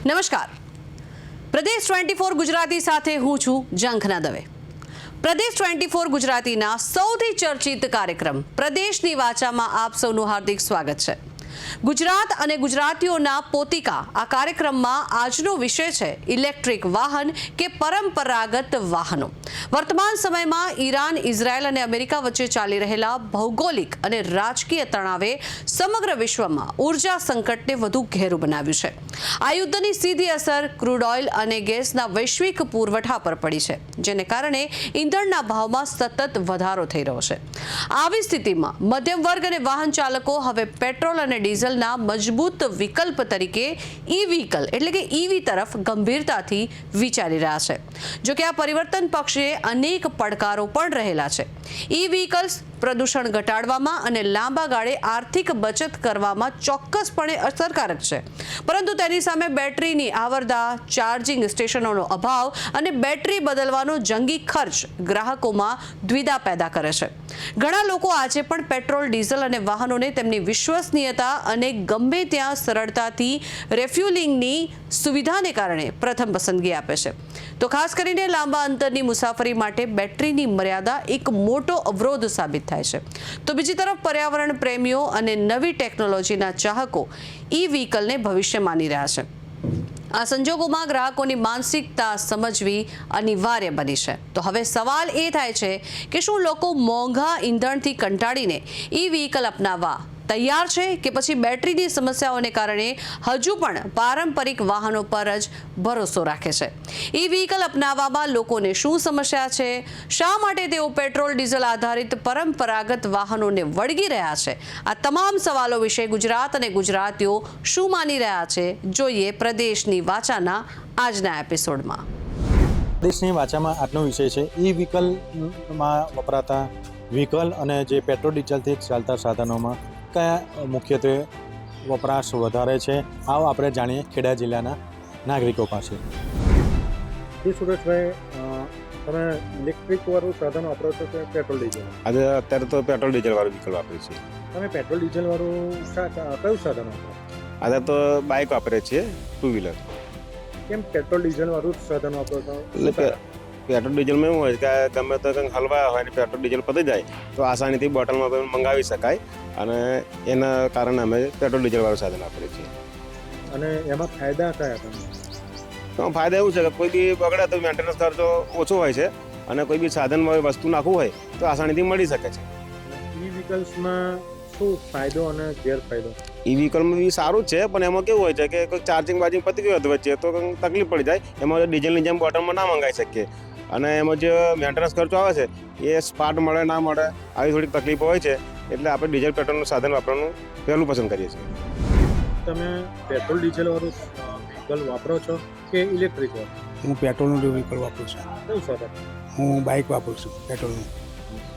નમસ્કાર. પ્રદેશ 24 ગુજરાતી સાથે હું છું ઝંખના દવે. પ્રદેશ 24 ગુજરાતીના સૌથી ચર્ચિત કાર્યક્રમ પ્રદેશની વાચામાં આપ સૌનું હાર્દિક સ્વાગત છે. ગુજરાત અને ગુજરાતીઓના પોતિકા આ કાર્યક્રમમાં આજનો વિષય છે ઇલેક્ટ્રિક વાહન કે પરંપરાગત વાહનો. વર્તમાન સમયમાં ઈરાન, ઇઝરાયલ અને અમેરિકા વચ્ચે ચાલી રહેલા ભૌગોલિક અને રાજકીય તણાવે સમગ્ર વિશ્વમાં ઉર્જા સંકટને વધુ ઘેરું બનાવ્યું છે. આ યુદ્ધની સીધી અસર ક્રૂડ ઓઇલ અને ગેસના વૈશ્વિક પુરવઠા પર પડી છે, જેને કારણે ઈંધણના ભાવમાં સતત વધારો થઈ રહ્યો છે. આવી સ્થિતિમાં મધ્યમ વર્ગ અને વાહન ચાલકો હવે પેટ્રોલ અને ડીઝલના મજબૂત વિકલ્પ તરીકે ઈ વ્હીકલ એટલે કે ઈવી તરફ ગંભીરતાથી વિચારી રહ્યા છે. જોકે આ પરિવર્તન પક્ષે અનેક પડકારો પણ રહેલા છે. ઈ વ્હીકલ્સ પ્રદૂષણ ઘટાડવામાં અને લાંબા ગાળે આર્થિક બચત કરવામાં ચોક્કસપણે અસરકારક છે, પરંતુ તેની સામે બેટરીની આવરદા, ચાર્જિંગ સ્ટેશનોનો અભાવ અને બેટરી બદલવાનો જંગી ખર્ચ ગ્રાહકોમાં દ્વિધા પેદા કરે છે. ઘણા લોકો આજે પણ પેટ્રોલ, ડીઝલ અને વાહનોને તેમની વિશ્વસનીયતા અને ગમે ત્યાં સરળતાથી રિફ્યુલિંગની સુવિધાને કારણે પ્રથમ પસંદગી આપે છે. તો ખાસ કરીને લાંબા અંતરની મુસાફરી માટે બેટરીની મર્યાદા એક મોટો અવરોધ સાબિત થાય છે. તો બીજી તરફ પર્યાવરણ પ્રેમીઓ અને નવી ટેકનોલોજીના ચાહકો ઈ વ્હીકલને ભવિષ્ય માની રહ્યા છે. આ સંજોગોમાં ગ્રાહકોની માનસિકતા સમજવી અનિવાર્ય બની છે. તો હવે સવાલ એ થાય છે કે શું લોકો મોંઘા ઈંધણથી કંટાળીને ઈ વ્હીકલ અપનાવવા તૈયાર છે કે પછી બેટરીની સમસ્યાઓને કારણે હજુ પણ પારંપરિક વાહનો પર જ ભરોસો રાખે છે? ઈ વ્હીકલ અપનાવવામાં લોકોને શું સમસ્યા છે? શા માટે તેઓ પેટ્રોલ, ડીઝલ આધારિત પરંપરાગત વાહનોને વળગી રહ્યા છે? આ તમામ સવાલો વિશે ગુજરાત અને ગુજરાતીઓ શું માની રહ્યા છે, જોઈએ પ્રદેશની વાચાના આજના એપિસોડમાં. પ્રદેશની વાચામાં આજનો વિષય છે ઈ વ્હીકલમાં વપરાતા વ્હીકલ અને જે પેટ્રોલ ડીઝલથી ચાલતા સાધનોમાં કયા મુખ્યત્વે વપરાશ વધારે છે. આવો આપણે જાણીએ ખેડા જિલ્લાના નાગરિકો પાસે. સુરેશભાઈ, તમે ઇલેક્ટ્રિક વાળું સાધન વાપરો છો કે પેટ્રોલ ડીઝલ? અત્યારે તો પેટ્રોલ ડીઝલ વાળું વ્હીકલ વાપરીએ છીએ. તમે પેટ્રોલ ડીઝલ વાળું કયું સાધન વાપરો? અત્યારે તો બાઇક વાપરીએ છીએ, ટુ વ્હીલર. કેમ પેટ્રોલ ડીઝલ વાળું જ સાધન વાપરો છો? એટલે પેટ્રોલ ડીઝલમાં એવું હોય કે ગમે તો કંઈક હલવા હોય ને પેટ્રોલ ડીઝલ પતી જાય તો આસાનીથી બોટલમાં મંગાવી શકાય, અને એના કારણે અમે પેટ્રોલ ડીઝલ વાળું સાધન વાપરીએ છીએ. અને એમાં ફાયદા કયા તમને? તો ફાયદા એવું છે કે કોઈ બી બગડે તો મેન્ટેનન્સ ખર્ચો ઓછો હોય છે, અને કોઈ બી સાધનમાં વસ્તુ નાખવું હોય તો આસાનીથી મળી શકે છે. ઈ વ્હીકલ્સમાં શું ફાયદો અને ગેરફાયદો? ઈ વ્હીકલમાં બી સારું જ છે, પણ એમાં કેવું હોય છે કે કોઈ ચાર્જિંગ બાર્જિંગ પતી ગયું હતું વચ્ચે તો કંઈક તકલીફ પડી જાય. એમાં ડીઝલની જેમ બોટલમાં ના મંગાવી શકીએ, અને એમાં જે મેન્ટેનન્સ ખર્ચો આવે છે એ સ્પાર્ટ મળે ના મળે આવી થોડીક તકલીફો હોય છે. એટલે આપણે ડીઝલ પેટ્રોલનું સાધન વાપરવાનું પહેલું પસંદ કરીએ છીએ. તમે પેટ્રોલ ડીઝલ વાળું વ્હીકલ વાપરો છો કે ઇલેક્ટ્રિક વાળું? હું પેટ્રોલનું વ્હીકલ વાપરું છું. કયું સાધન? હું બાઇક વાપરું છું પેટ્રોલનું.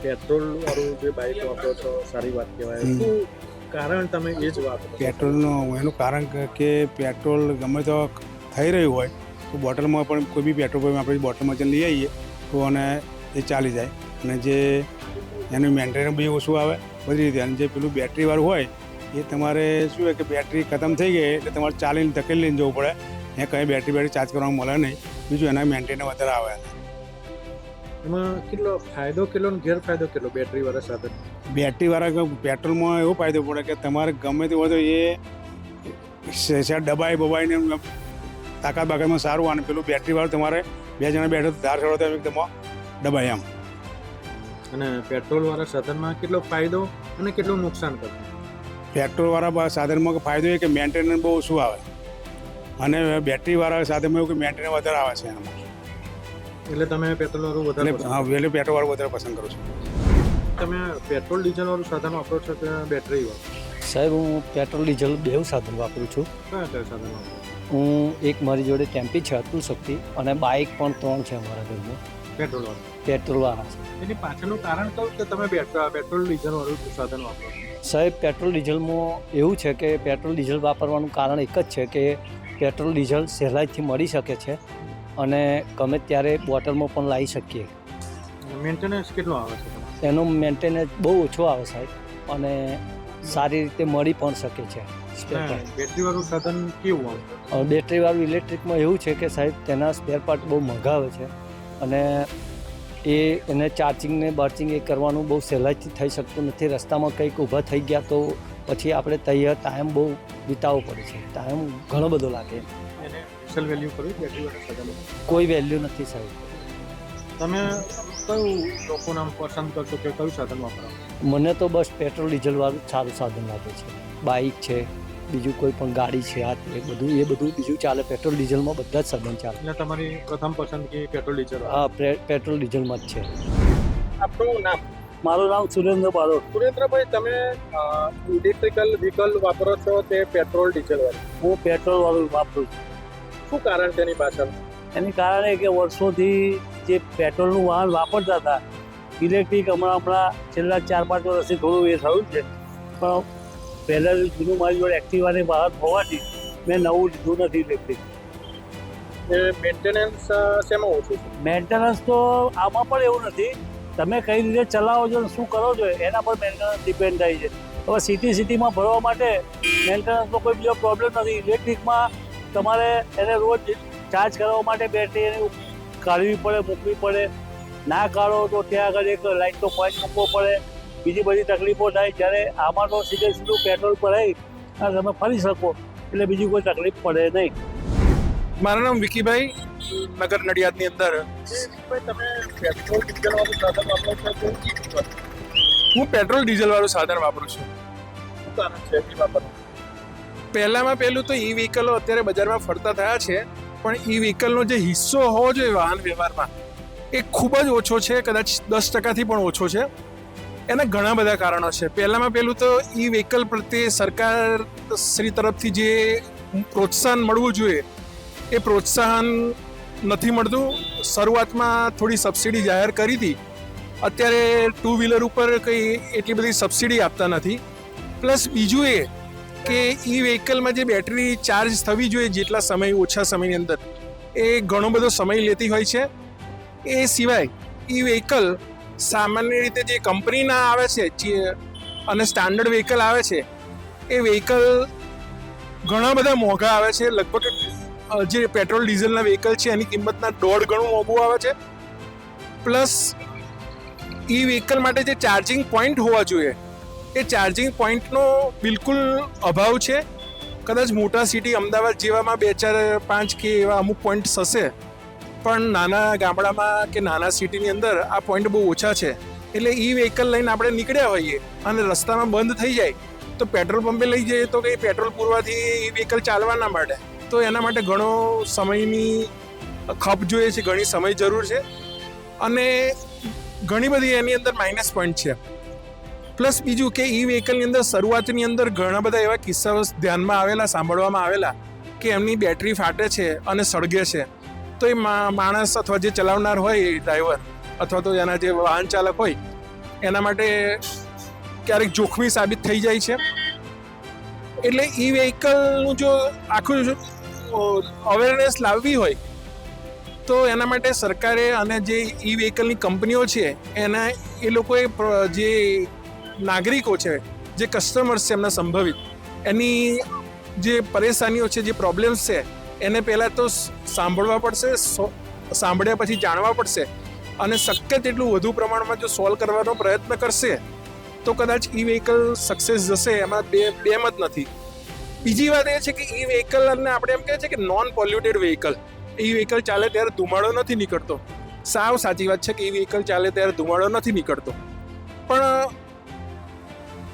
પેટ્રોલ વાળું જે બાઇક વાપરો છો સારી વાત કહેવાય. શું કારણ તમે એ જ વાપરો? પેટ્રોલનું એનું કારણ કે પેટ્રોલ ગમે તો થઈ રહ્યું હોય તો બોટલમાં પણ કોઈ બી પેટ્રોલ પંપ આપણે બોટલમાં જઈને લઈ આવીએ તો અને એ ચાલી જાય, અને જે એનું મેન્ટેનન્સ બી ઓછું આવે બધી રીતે. અને જે પેલું બેટરીવાળું હોય એ તમારે શું હોય કે બેટરી ખતમ થઈ ગઈ એટલે તમારે ચાલીને ધકેલી લઈને જવું પડે. એ કંઈ બેટરી ચાર્જ કરવામાં મળે નહીં. બીજું એના મેન્ટેનન્સ વધારે આવે. એમાં કેટલો ફાયદો કેટલો ને ગેરફાયદો કેટલો બેટરીવાળા સાધન? બેટરીવાળા પેટ્રોલમાં એવો ફાયદો પડે કે તમારે ગમે તે હોય તો એ દબાઈ બબાઈને તાકાત બાકાતમાં સારું. અને પેલું બેટરીવાળું તમારે બે જણા બેઠો ધાર ચડો તો એકદમ દબાઈ આમ. અને પેટ્રોલવાળા સાધનમાં કેટલો ફાયદો અને કેટલું નુકસાન કરે? પેટ્રોલવાળા સાધનમાં ફાયદો એ કે મેન્ટેનન્સ બહુ ઓછું આવે, અને બેટરીવાળા સાધનમાં એવું કે મેન્ટેનન્સ વધારે આવે છે એનામાં. એટલે તમે પેટ્રોલવાળું વધારે? હા, એટલે પેટ્રોલવાળું વધારે પસંદ કરું છું. તમે પેટ્રોલ ડીઝલવાળું સાધન વાપરો છો કે બેટરી વાળું? સાહેબ, હું પેટ્રોલ ડીઝલ બેઉ સાધન વાપરું છું. કયા કયા સાધન વાપરો? હું એક મારી જોડે ટેમ્પી છે અતુલ શક્તિ, અને બાઇક પણ 3 છે અમારા ઘરમાં પેટ્રોલવાળું? પેટ્રોલવાળા છે. એની પાછળનું કારણ કહું કે તમે પેટ્રોલ ડીઝલવાળું સાધન વાપરો? સાહેબ, પેટ્રોલ ડીઝલમાં એવું છે કે પેટ્રોલ ડીઝલ વાપરવાનું કારણ એક જ છે કે પેટ્રોલ ડીઝલ સહેલાઈથી મળી શકે છે, અને ગમે ત્યારે બોટલમાં પણ લાવી શકીએ. મેન્ટેનન્સ કેટલો આવે છે? એનો મેન્ટેનન્સ બહુ ઓછો આવે સાહેબ, અને સારી રીતે મળી પણ શકે છે. બેટરીવાળું સાધન કેવું આવે? બેટરીવાળું ઇલેક્ટ્રિકમાં એવું છે કે સાહેબ તેના સ્પેર પાર્ટ બહુ મોંઘા આવે છે અને એને ચાર્જિંગ ને બાર્જિંગ એ કરવાનું બહુ સહેલાઈથી થઈ શકતું નથી. રસ્તામાં કંઈક ઊભા થઈ ગયા તો પછી આપણે તૈયાર ટાઈમ બહુ વિતાવવો પડે છે, ટાઈમ ઘણો બધો લાગે, એને રિસેલ વેલ્યુ કરવી બેટરીવાળા સાધનો કોઈ વેલ્યુ નથી સાહેબ. તમે કયું લોકોને આમ પસંદ કરશો કે કયું સાધન વાપરો? મને તો બસ પેટ્રોલ ડીઝલવાળું સારું સાધન લાગે છે. બાઇક છે, બીજું કોઈ પણ ગાડી છે, આ તે બધું બીજું ચાલે. પેટ્રોલ ડીઝલમાં બધા જ સાધન ચાલે. એટલે તમારી પ્રથમ પસંદગી પેટ્રોલ ડીઝલ? હા, પેટ્રોલ ડીઝલમાં જ છે. આપણું નામ? મારું નામ સુરેન્દ્ર બારોટ. સુરેન્દ્રભાઈ, તમે ઇલેક્ટ્રિકલ વ્હીકલ વાપરો છો તે પેટ્રોલ ડીઝલ વાળું? હું પેટ્રોલ વાળું વાપરું છું. શું કારણ તેની પાછળ? એની કારણે કે વર્ષોથી જે પેટ્રોલનું વાહન વાપરતા હતા, ઇલેક્ટ્રિક હમણાં છેલ્લા 4-5 વર્ષથી થોડું એ થયું છે. પણ પહેલાં જૂનું મારી જોડે એક્ટિવાની વાહન હોવાથી મેં નવું લીધું નથી ઇલેક્ટ્રિક. મેન્ટેનન્સ શેમાં ઓછું છે? મેન્ટેનન્સ તો આમાં પણ એવું નથી, તમે કઈ રીતે ચલાવો છો શું કરો છો એના પર મેન્ટેનન્સ ડિપેન્ડ થાય છે. હવે સિટીમાં ભરવા માટે મેન્ટેનન્સનો કોઈ બીજો પ્રોબ્લેમ નથી. ઇલેક્ટ્રિકમાં તમારે એને રોજ ચાર્જ કરવા માટે બેટરી એને કાઢવી પડે, મૂકવી પડે. ના કાઢો તો ત્યાં આગળ એક લાઇટનો પોઈન્ટ મૂકવો પડે, બીજી બધી તકલીફો થાય. જ્યારે આમાં તો સીધું પેટ્રોલ ભરાઈ અને તમે ફરી શકો, એટલે બીજી કોઈ તકલીફ પડે નહીં. મારું નામ વિકીભાઈ, નગર નડિયાદની અંદર. તમે પેટ્રોલ ડીઝલ વાળું સાધન વાપરો છો? હું પેટ્રોલ ડીઝલવાળું સાધન વાપરું છું. શું કારણ છે એ વાપરવાનું? પહેલું તો ઈ વ્હીકલો અત્યારે બજારમાં ફરતા થયા છે, પણ ઈ વ્હીકલનો જે હિસ્સો હોવો જોઈએ વાહન વ્યવહારમાં એ ખૂબ જ ઓછો છે, કદાચ 10%થી પણ ઓછો છે. એના ઘણા બધા કારણો છે. પહેલું તો ઈ વ્હીકલ પ્રત્યે સરકાર શ્રી તરફથી જે પ્રોત્સાહન મળવું જોઈએ એ પ્રોત્સાહન નથી મળતું. શરૂઆતમાં થોડી સબસિડી જાહેર કરી હતી, અત્યારે 2 વ્હીલર ઉપર કંઈ એટલી બધી સબસિડી આપતા નથી. પ્લસ બીજું એ કે ઈ વ્હીકલમાં જે બેટરી ચાર્જ થવી જોઈએ જેટલા સમય, ઓછા સમયની અંદર, એ ઘણો બધો સમય લેતી હોય છે. એ સિવાય ઈ વ્હીકલ સામાન્ય રીતે જે કંપનીના આવે છે અને સ્ટાન્ડર્ડ વ્હીકલ આવે છે એ વ્હીકલ ઘણા બધા મોંઘા આવે છે. લગભગ જે પેટ્રોલ ડીઝલના વ્હીકલ છે એની કિંમતના 1.5 ગણું મોંઘું આવે છે. પ્લસ ઈ વ્હીકલ માટે જે ચાર્જિંગ પોઈન્ટ હોવા જોઈએ એ ચાર્જિંગ પોઈન્ટનો બિલકુલ અભાવ છે. કદાચ મોટા સિટી અમદાવાદ જેવામાં 2-4-5 કે એવા અમુક પોઈન્ટ્સ હશે, પણ નાના ગામડામાં કે નાના સિટીની અંદર આ પોઈન્ટ બહુ ઓછા છે. એટલે ઈ વ્હીકલ લઈને આપણે નીકળ્યા હોઈએ અને રસ્તામાં બંધ થઈ જાય તો પેટ્રોલ પંપે લઈ જઈએ તો કંઈ પેટ્રોલ પૂરવાથી ઈ વ્હીકલ ચાલવા ના માંડે. તો એના માટે ઘણો સમયની ખપ જોઈએ છે, ઘણી સમય જરૂર છે અને ઘણી બધી એની અંદર માઇનસ પોઈન્ટ છે. પ્લસ બીજું કે ઈ વ્હીકલની અંદર શરૂઆતની અંદર ઘણા બધા એવા કિસ્સાઓ ધ્યાનમાં આવેલા, સાંભળવામાં આવેલા કે એમની બેટરી ફાટે છે અને સળગે છે. તો એ માણસ અથવા જે ચલાવનાર હોય ડ્રાઈવર અથવા તો એના જે વાહન ચાલક હોય એના માટે ક્યારેક જોખમી સાબિત થઈ જાય છે. એટલે ઈ વ્હીકલનું જો આખું અવેરનેસ લાવવી હોય તો એના માટે સરકારે અને જે ઈ વ્હીકલની કંપનીઓ છે એના એ લોકોએ જે નાગરિકો છે, જે કસ્ટમર્સ છે એમના સંભવિત, એની જે પરેશાનીઓ છે, જે પ્રોબ્લેમ્સ છે એને પહેલાં તો સાંભળવા પડશે, સાંભળ્યા પછી જાણવા પડશે અને શક્ય તેટલું વધુ પ્રમાણમાં જો સોલ્વ કરવાનો પ્રયત્ન કરશે તો કદાચ ઈ વ્હીકલ સક્સેસ જશે. એમાં બે મત નથી. બીજી વાત એ છે કે ઈ વ્હીકલને આપણે એમ કહે છે કે નોન પોલ્યુટેડ વ્હીકલ. ઈ વ્હીકલ ચાલે ત્યારે ધુમાડો નથી નીકળતો. સાવ સાચી વાત છે કે ઈ વ્હીકલ ચાલે ત્યારે ધુમાડો નથી નીકળતો. પણ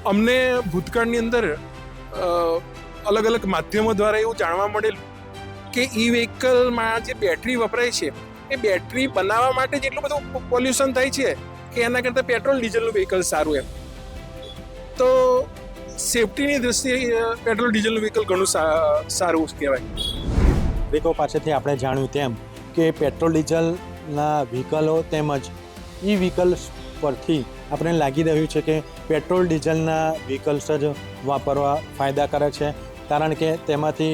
અમને ભૂતકાળની અંદર અલગ અલગ માધ્યમો દ્વારા એવું જાણવા મળેલું કે ઈ વ્હીકલમાં જે બેટરી વપરાય છે એ બેટરી બનાવવા માટે જેટલું બધું પોલ્યુશન થાય છે કે એના કરતાં પેટ્રોલ ડીઝલનું વ્હીકલ સારું એમ. તો સેફટીની દ્રષ્ટિએ પેટ્રોલ ડીઝલનું વ્હીકલ ઘણું સારું કહેવાય. નાગરિકો પાસેથી આપણે જાણ્યું તેમ કે પેટ્રોલ ડીઝલના વ્હીકલો તેમજ ઈ વ્હીકલ્સ પરથી આપણે લાગી રહ્યું છે કે પેટ્રોલ ડીઝલના વ્હીકલ્સ જ વાપરવા ફાયદાકારક છે, કારણ કે તેમાંથી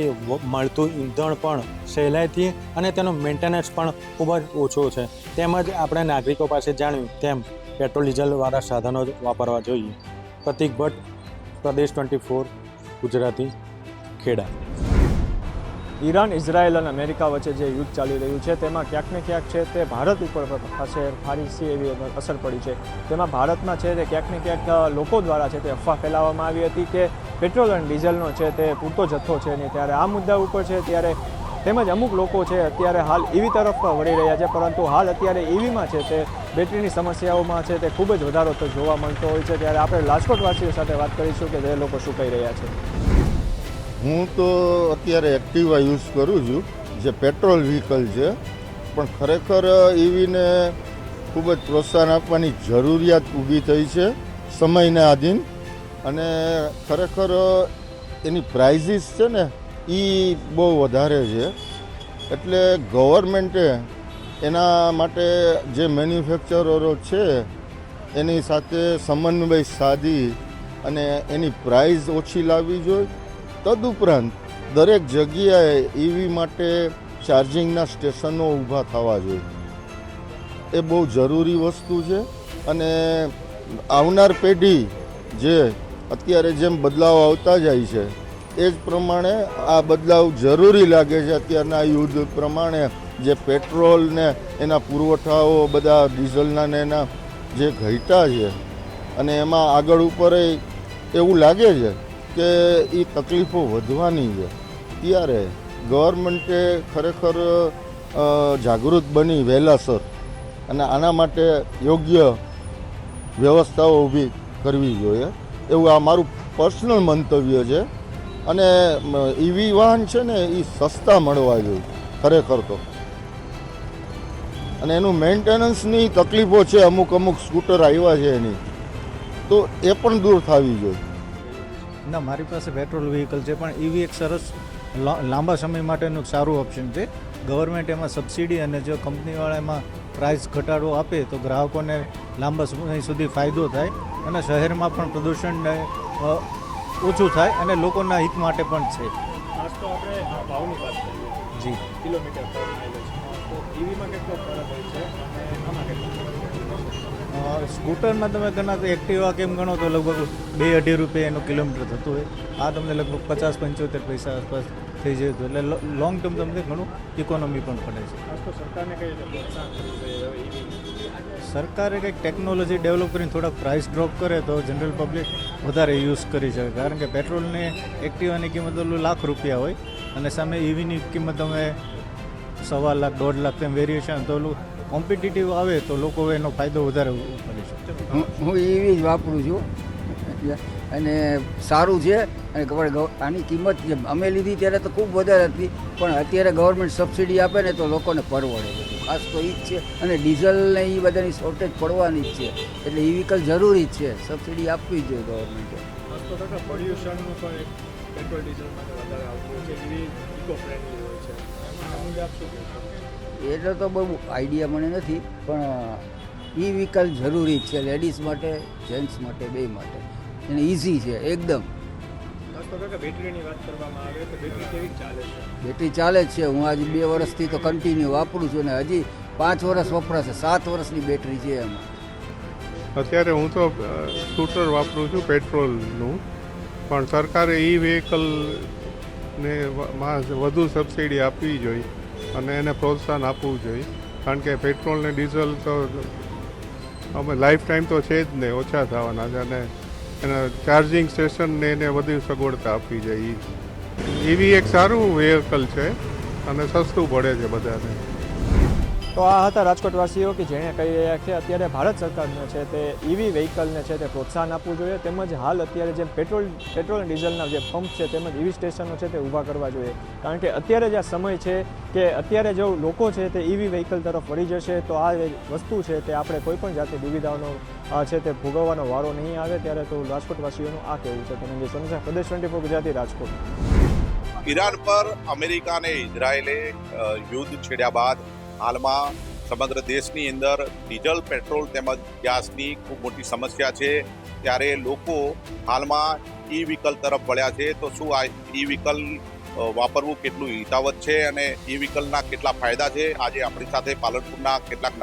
મળતું ઈંધણ પણ સહેલાઈથી અને તેનો મેન્ટેનન્સ પણ ખૂબ જ ઓછો છે. તેમજ આપણે નાગરિકો પાસે જાણ્યું તેમ પેટ્રોલ ડીઝલવાળા સાધનો જ વાપરવા જોઈએ. પ્રતિક ભટ્ટ, પ્રદેશ 24 ગુજરાતી, ખેડા. ઈરાન, ઇઝરાયલ અને અમેરિકા વચ્ચે જે યુદ્ધ ચાલી રહ્યું છે તેમાં ક્યાંક ને ક્યાંક છે તે ભારત ઉપર ખારી એવી અસર પડી છે. તેમાં ભારતમાં છે તે ક્યાંક ને ક્યાંક લોકો દ્વારા છે તે અફવા ફેલાવવામાં આવી હતી કે પેટ્રોલ અને ડીઝલનો છે તે પૂરતો જથ્થો છે નહીં. ત્યારે આ મુદ્દા ઉપર છે ત્યારે તેમજ અમુક લોકો છે અત્યારે હાલ ઈવી તરફ વળી રહ્યા છે, પરંતુ હાલ અત્યારે ઈવીમાં છે તે બેટરીની સમસ્યાઓમાં છે તે ખૂબ જ વધારો તો જોવા મળતો હોય છે. ત્યારે આપણે રાજકોટવાસીઓ સાથે વાત કરીશું કે જે લોકો શું કહી રહ્યા છે. હું તો અત્યારે એક્ટિવા યુઝ કરું છું, જે પેટ્રોલ વ્હીકલ છે, પણ ખરેખર ઈવીને ખૂબ જ પ્રોત્સાહન આપવાની જરૂરિયાત ઊભી થઈ છે સમયને આધીન. અને ખરેખર એની પ્રાઇઝિસ છે ને એ બહુ વધારે છે, એટલે ગવર્મેન્ટે એના માટે જે મેન્યુફેક્ચરરો છે એની સાથે સમન્વય સાધી અને એની પ્રાઇઝ ઓછી લાવવી જોઈએ. તદુપરાંત દરેક જગ્યાએ ઈવી માટે ચાર્જિંગના સ્ટેશનો ઊભા થવા જોઈએ. એ બહુ જરૂરી વસ્તુ છે. અને આવનાર પેઢી જે અત્યારે જેમ બદલાવ આવતા જાય છે એ જ પ્રમાણે આ બદલાવ જરૂરી લાગે છે. અત્યારના યુદ્ધ પ્રમાણે જે પેટ્રોલ ને એના પુરવઠાઓ બધા ડીઝલના ને એના જે ઘટ્યા છે અને એમાં આગળ ઉપર એવું લાગે છે કે એ તકલીફો વધવાની છે. ત્યારે ગવર્મેન્ટે ખરેખર જાગૃત બની વહેલાસર અને આના માટે યોગ્ય વ્યવસ્થાઓ ઊભી કરવી જોઈએ, એવું આ મારું પર્સનલ મંતવ્ય છે. અને ઈવી વાહન છે ને એ સસ્તા મળવા જોઈએ ખરેખર તો. અને એનું મેન્ટેનન્સની તકલીફો છે, અમુક સ્કૂટર આવ્યા છે એની, તો એ પણ દૂર થવી જોઈએ. ના, મારી પાસે પેટ્રોલ વ્હીકલ છે, પણ ઈવી એક સરસ લાંબા સમય માટેનું એક સારું ઓપ્શન છે. ગવર્મેન્ટ એમાં સબસિડી અને જો કંપનીવાળા એમાં પ્રાઇસ ઘટાડો આપે તો ગ્રાહકોને લાંબા સમય સુધી ફાયદો થાય અને શહેરમાં પણ પ્રદૂષણ ઓછું થાય અને લોકોના હિત માટે પણ છે. ખાસ તો આપણે ભાવની વાત કરીએ જી, કિલોમીટર પર માઇલેજ, તો ઈવીમાં કેટલો ફરક હોય છે અને આમાં કેટલો ફરક હોય છે? સ્કૂટરમાં તમે ગણા તો એક્ટિવા કેમ ગણો તો લગભગ 2-2.5 રૂપિયા એનું કિલોમીટર થતું હોય. આ તમને લગભગ 50-75 પૈસા આસપાસ થઈ જાય, એટલે લોંગ ટર્મ તમને ઘણું ઇકોનોમી પણ પડે છે. ખાસ તો સરકારને કઈ રીતે પ્રોત્સાહન કરવું જોઈએ ઈવી? સરકારે કંઈક ટેકનોલોજી ડેવલપ કરીને થોડાક પ્રાઇસ ડ્રોપ કરે તો જનરલ પબ્લિક વધારે યુઝ કરી શકે. કારણ કે પેટ્રોલની એક્ટિવાની કિંમત લાખ રૂપિયા હોય અને સામે ઈવીની કિંમત તમે 1.25 લાખ 1.5 લાખ તેમ વેરિએશન, તો કોમ્પિટિટિવ આવે તો લોકો એનો ફાયદો વધારે ઉપાડી શકે. હું ઈવી જ વાપરું છું અને સારું છે. અને આની કિંમત અમે લીધી ત્યારે તો ખૂબ વધારે હતી, પણ અત્યારે ગવર્મેન્ટ સબસિડી આપે ને તો લોકોને પરવડે બધું. ખાસ તો એ જ છે. અને ડીઝલ ને એ બધાની શોર્ટેજ પડવાની જ છે, એટલે ઈ વ્હીકલ જરૂરી જ છે. સબસિડી આપવી જ જોઈએ ગવર્મેન્ટે. ખાસ તો કાકા પોલ્યુશનનું પણ એક પેટ્રોલ ડીઝલ માટે વધારે આવતું હોય છે, ઈવી ઇકો ફ્રેન્ડલી હોય છે, એમાં મુજબ આપ શું કહેશો? એટલે તો બહુ આઈડિયા મને નથી, પણ ઈ વ્હીકલ જરૂરી જ છે લેડીઝ માટે, જેન્ટ્સ માટે, બે માટે. અને ઇઝી છે એકદમ. ખાસ તો કાકા બેટરીની વાત કરવામાં આવે તો બેટરી કેવી ચાલે છે? બેટરી ચાલે જ છે. હું આજે 2 વર્ષથી તો કન્ટિન્યુ વાપરું છું અને હજી 5 વર્ષ વપરાશે. 7 વર્ષની બેટરી છે એમાં. અત્યારે હું તો સ્કૂટર વાપરું છું પેટ્રોલનું, પણ સરકારે ઈ વ્હીકલને વધુ સબસિડી આપવી જોઈએ અને એને પ્રોત્સાહન આપવું જોઈએ. કારણ કે પેટ્રોલ ને ડીઝલ તો અમે લાઈફ ટાઈમ તો છે જ નહીં, ઓછા થવાના છે. અને એના ચાર્જિંગ સ્ટેશનને એને વધુ સગવડતા આપવી જોઈએ. ઈવી એક સારું વ્હીકલ છે અને સસ્તું પડે છે બધાને. તો આ હતા રાજકોટવાસીઓ કે જેણે કહી રહ્યા છે અત્યારે ભારત સરકારને છે તે ઈવી વ્હીકલને છે તે પ્રોત્સાહન આપવું જોઈએ, તેમજ હાલ અત્યારે જેમ પેટ્રોલ અને ડીઝલના જે પંપ છે તેમજ ઈવી સ્ટેશનો છે તે ઊભા કરવા જોઈએ. કારણ કે અત્યારે જે આ સમય છે કે અત્યારે જો લોકો છે તે ઈવી વ્હીકલ તરફ વળી જશે તો આ વસ્તુ છે તે આપણે કોઈ પણ જાતની દુવિધાઓનો છે તે ભોગવવાનો વારો નહીં આવે. ત્યારે તો રાજકોટવાસીઓનું આ કહેવું છે. તમે જે સમજ્યા, પ્રદેશ 24 ગુજરાતી, રાજકોટ. ઈરાન પર અમેરિકા અને ઇઝરાયેલે યુદ્ધ છેડ્યા બાદ હાલમાં સમગ્ર દેશની અંદર ડીઝલ, પેટ્રોલ તેમજ ગેસની ખૂબ મોટી સમસ્યા છે. ત્યારે લોકો હાલમાં ઈ વ્હીકલ તરફ વળ્યા છે. તો શું આ ઈ વ્હીકલ વાપરવું કેટલું હિતાવત છે અને ઈ વ્હીકલના કેટલા ફાયદા છે, આજે આપણી સાથે પાલનપુરના કેટલાક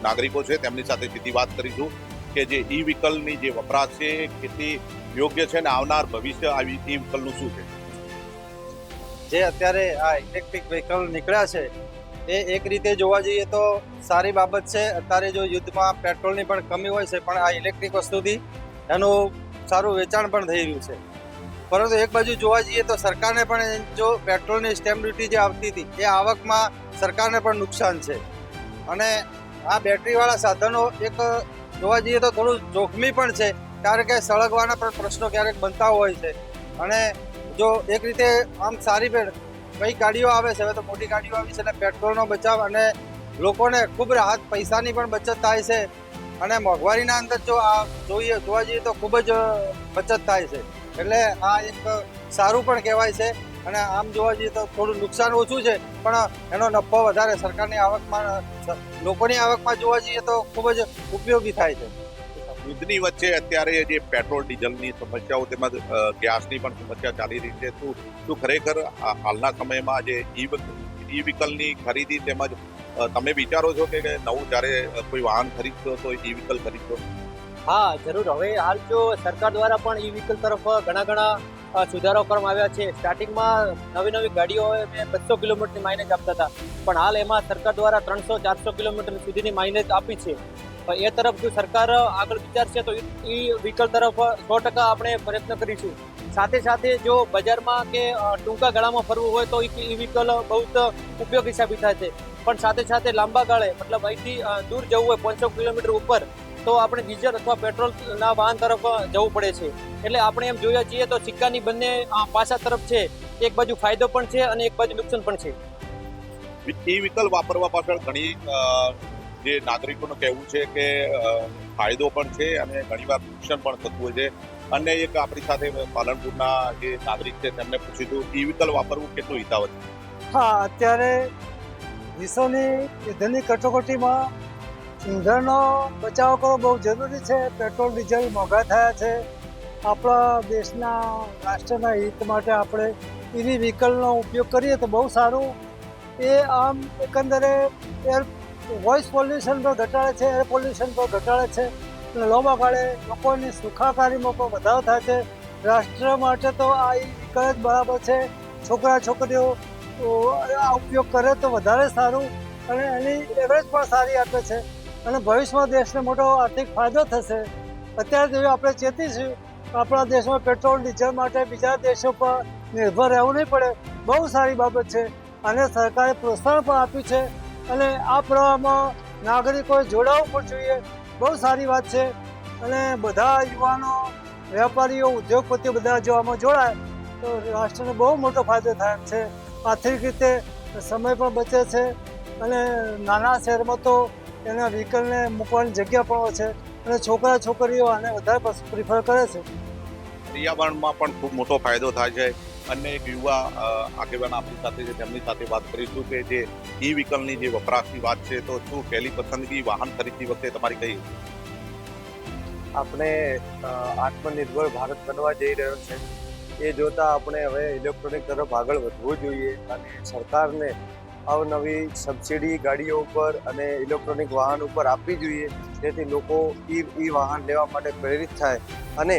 નાગરિકો છે તેમની સાથે સીધી વાત કરીશું કે જે ઈ વ્હીકલની જે વપરાશ છે કેટલી યોગ્ય છે અને આવનાર ભવિષ્ય આવી ઈ વ્હીકલનું શું છે. જે અત્યારે આ ઇલેક્ટ્રિક વ્હીકલ નીકળ્યા છે એ એક રીતે જોવા જઈએ તો સારી બાબત છે. અત્યારે જો યુદ્ધમાં પેટ્રોલની પણ કમી હોય છે, પણ આ ઇલેક્ટ્રિક વસ્તુથી એનું સારું વેચાણ પણ થઈ રહ્યું છે. પરંતુ એક બાજુ જોવા જઈએ તો સરકારને પણ જો પેટ્રોલની સ્ટેમ્પ ડ્યુટી જે આવતી હતી એ આવકમાં સરકારને પણ નુકસાન છે. અને આ બેટરીવાળા સાધનો એક જોવા જઈએ તો થોડું જોખમી પણ છે, કારણ કે સળગવાના પણ પ્રશ્નો ક્યારેક બનતા હોય છે. અને જો એક રીતે આમ સારી કઈ ગાડીઓ આવે છે, હવે તો મોટી ગાડીઓ આવી છે, એટલે પેટ્રોલનો બચાવ અને લોકોને ખૂબ રાહત પૈસાની પણ બચત થાય છે. અને મોંઘવારીના અંદર જો આ જોવા જઈએ તો ખૂબ જ બચત થાય છે. એટલે આ એક સારું પણ કહેવાય છે. અને આમ જોવા જઈએ તો થોડું નુકસાન ઓછું છે, પણ એનો નફો વધારે સરકારની આવકમાં, લોકોની આવકમાં જોવા જઈએ તો ખૂબ જ ઉપયોગી થાય છે. યુદ્ધની વચ્ચે અત્યારે જે પેટ્રોલ ડીઝલની સમસ્યાઓ તેમજ ગેસની પણ સમસ્યા ચાલી રહી છે, શું ખરેખર હાલના સમયમાં જે ઈ વ્હીકલની ખરીદી તેમજ તમે વિચારો છો કે નવું જ્યારે કોઈ વાહન ખરીદશો તો ઈ વ્હીકલ ખરીદશો? હા, જરૂર. હવે હાલ જો સરકાર દ્વારા પણ ઈ વ્હીકલ તરફ ઘણા સુધારો કરવામાં આવ્યા છે. સ્ટાર્ટિંગમાં નવી ગાડીઓ 200 કિલોમીટરની માઇલેજ આપતા હતા, પણ હાલ એમાં સરકાર દ્વારા 300-400 કિલોમીટર સુધીની માઇલેજ આપી છે. એ તરફ જો સરકાર આગળ વિચારશે તો ઈ વ્હીકલ તરફ 100% આપણે પ્રયત્ન કરીશું. સાથે જો બજારમાં કે ટૂંકા ગાળામાં ફરવું હોય તો ઈ વ્હીકલ બહુ જ ઉપયોગી સાબિત થાય છે. પણ સાથે લાંબા ગાળે મતલબ અહીંથી દૂર જવું હોય 500 કિલોમીટર ઉપર, તો આપણે ડીઝલ અથવા પેટ્રોલના વાહન તરફ જવું પડે છે. એટલે આપણે એમ જોયા છીએ તો સિક્કાની બંને પાસા તરફ છે. એક બાજુ ફાયદો પણ છે અને એક બાજુ નુકસાન પણ છે. ઈ વ્હીકલ વાપરવા પાછળ ઘણી જે નાગરિકોનું કહેવું છે કે ફાયદો પણ છે અને ઘણીવાર નુકસાન પણ થતું હોય છે. અને એક આપણી સાથે પાલનપુરના જે નાગરિક છે તેમને પૂછ્યું ઈ વ્હીકલ વાપરવું કેટલું હિતાવહ છે? હા, અત્યારે વિશ્વની યુદ્ધની કટોકટીમાં ઈંધણનો બચાવ કરવો બહુ જરૂરી છે. પેટ્રોલ ડીઝલ મોંઘા થયા છે. આપણા દેશના રાષ્ટ્રના હિત માટે આપણે ઈવી વ્હીકલનો ઉપયોગ કરીએ તો બહુ સારું. એ આમ એકંદરે વોઇસ પોલ્યુશન પણ ઘટાડે છે, એર પોલ્યુશન પણ ઘટાડે છે અને લાંબા ગાળે લોકોની સુખાકારીમાં પણ વધારો થાય છે. રાષ્ટ્ર માટે તો આ વ્હીકલ જ બરાબર છે. છોકરીઓ આ ઉપયોગ કરે તો વધારે સારું અને એની એવરેજ પણ સારી આપે છે અને ભવિષ્યમાં દેશને મોટો આર્થિક ફાયદો થશે. અત્યારે જો આપણે ચેતીશું આપણા દેશમાં પેટ્રોલ ડીઝલ માટે બીજા દેશો પર નિર્ભર રહેવું નહીં પડે. બહુ સારી બાબત છે અને સરકારે પ્રોત્સાહન પણ આપ્યું છે અને આ પ્રવાહમાં નાગરિકોએ જોડાવવું પણ જોઈએ. બહુ સારી વાત છે અને બધા યુવાનો, વેપારીઓ, ઉદ્યોગપતિઓ બધા જો આમાં જોડાય તો રાષ્ટ્રને બહુ મોટો ફાયદો થાય એમ છે. આર્થિક રીતે સમય પણ બચે છે અને નાના શહેરમાં તો એના વ્હીકલને મૂકવાની જગ્યા પણ છે અને છોકરીઓ આને વધારે પ્રિફર કરે છે. પર્યાવરણમાં પણ ખૂબ મોટો ફાયદો થાય છે. અન્ય એક યુવા આગેવાન આપણી સાથે છે, તેમની સાથે વાત કરીશું કે જે ઈ વ્હીકલની જે વપરાશની વાત છે, તો શું પહેલી પસંદગી વાહન ખરીદતી વખતે તમારી કઈ? આપણે આત્મનિર્ભર ભારત બનવા જઈ રહ્યો છે, એ જોતા આપણે હવે ઇલેક્ટ્રોનિક તરફ આગળ વધવું જોઈએ અને સરકારને અવનવી સબસિડી ગાડીઓ ઉપર અને ઇલેક્ટ્રોનિક વાહન ઉપર આપવી જોઈએ, જેથી લોકો ઈ વાહન લેવા માટે પ્રેરિત થાય. અને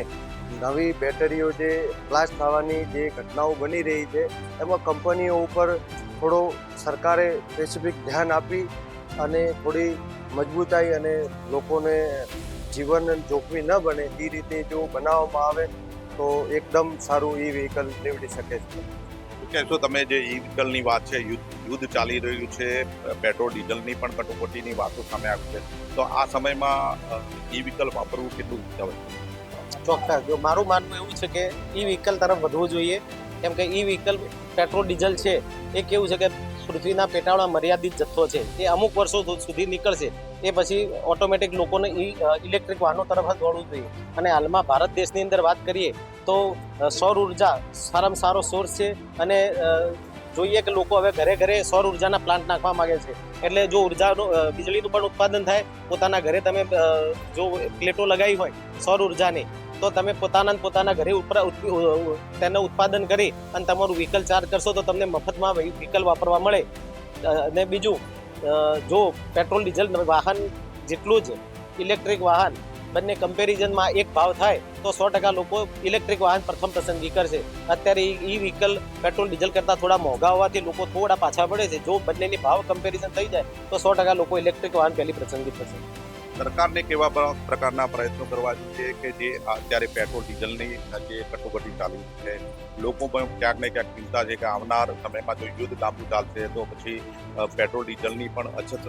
નવી બેટરીઓ જે બ્લાસ્ટ થવાની જે ઘટનાઓ બની રહી છે એમાં કંપનીઓ ઉપર થોડો સરકારે સ્પેસિફિક ધ્યાન આપી અને થોડી મજબૂતાઈ અને લોકોને જીવન જોખમી ન બને એ રીતે જો બનાવવામાં આવે તો એકદમ સારું ઈ વ્હીકલ નીવડી શકે છે. કહેશો તમે જે ઈ વ્હીકલની વાત છે, યુદ્ધ ચાલી રહ્યું છે, પેટ્રોલ ડીઝલની પણ કટોકટીની વાતો સામે આવી છે, તો આ સમયમાં ઈ વ્હીકલ વાપરવું કેટલું હિતાવહ છે? ચોક્કસ. જો મારું માનવું એવું છે કે ઈ વ્હીકલ તરફ વધવું જોઈએ, કેમ કે ઈ વ્હીકલ પેટ્રોલ ડીઝલ છે એ કેવું છે કે પૃથ્વીના પેટાળમાં મર્યાદિત જથ્થો છે. એ અમુક વર્ષો સુધી નીકળશે, એ પછી ઓટોમેટિક લોકોને ઇલેક્ટ્રિક વાહનો તરફ જ દોડવું જોઈએ. અને હાલમાં ભારત દેશની અંદર વાત કરીએ તો સૌર ઉર્જા સારામાં સારો સોર્સ છે અને જોઈએ કે લોકો હવે ઘરે સૌર ઉર્જાના પ્લાન્ટ નાખવા માંગે છે. એટલે જો વીજળીનું પણ ઉત્પાદન થાય, પોતાના ઘરે તમે જો પ્લેટો લગાવી હોય સૌર ઉર્જાની, તો તમે પોતાના ઘરે ઉપર તેનું ઉત્પાદન કરી અને તમારું વ્હીકલ ચાર્જ કરશો તો તમને મફતમાં વ્હીકલ વાપરવા મળે. અને બીજું, જો પેટ્રોલ ડીઝલ વાહન જેટલું જ ઇલેક્ટ્રિક વાહન બંને કમ્પેરિઝનમાં એક ભાવ થાય તો 100% લોકો ઇલેક્ટ્રિક વાહન પ્રથમ પસંદગી કરશે. અત્યારે ઈ વ્હીકલ પેટ્રોલ ડીઝલ કરતાં થોડા મોંઘા હોવાથી લોકો થોડા પાછા પડે છે. જો બંનેની ભાવ કમ્પેરિઝન થઈ જાય તો 100% લોકો ઇલેક્ટ્રિક વાહન પહેલી પસંદગી કરશે. સરકારને કેવા પ્રકારના પ્રયત્નો કરવા જોઈએ કે જે અત્યારે પેટ્રોલ ડીઝલની જે કટોકટી ચાલુ છે, લોકો પણ ક્યાંક ને ક્યાંક ચિંતા છે કે આવનાર સમયમાં જો યુદ્ધ લાંબુ ચાલશે તો પછી પેટ્રોલ ડીઝલની પણ અછત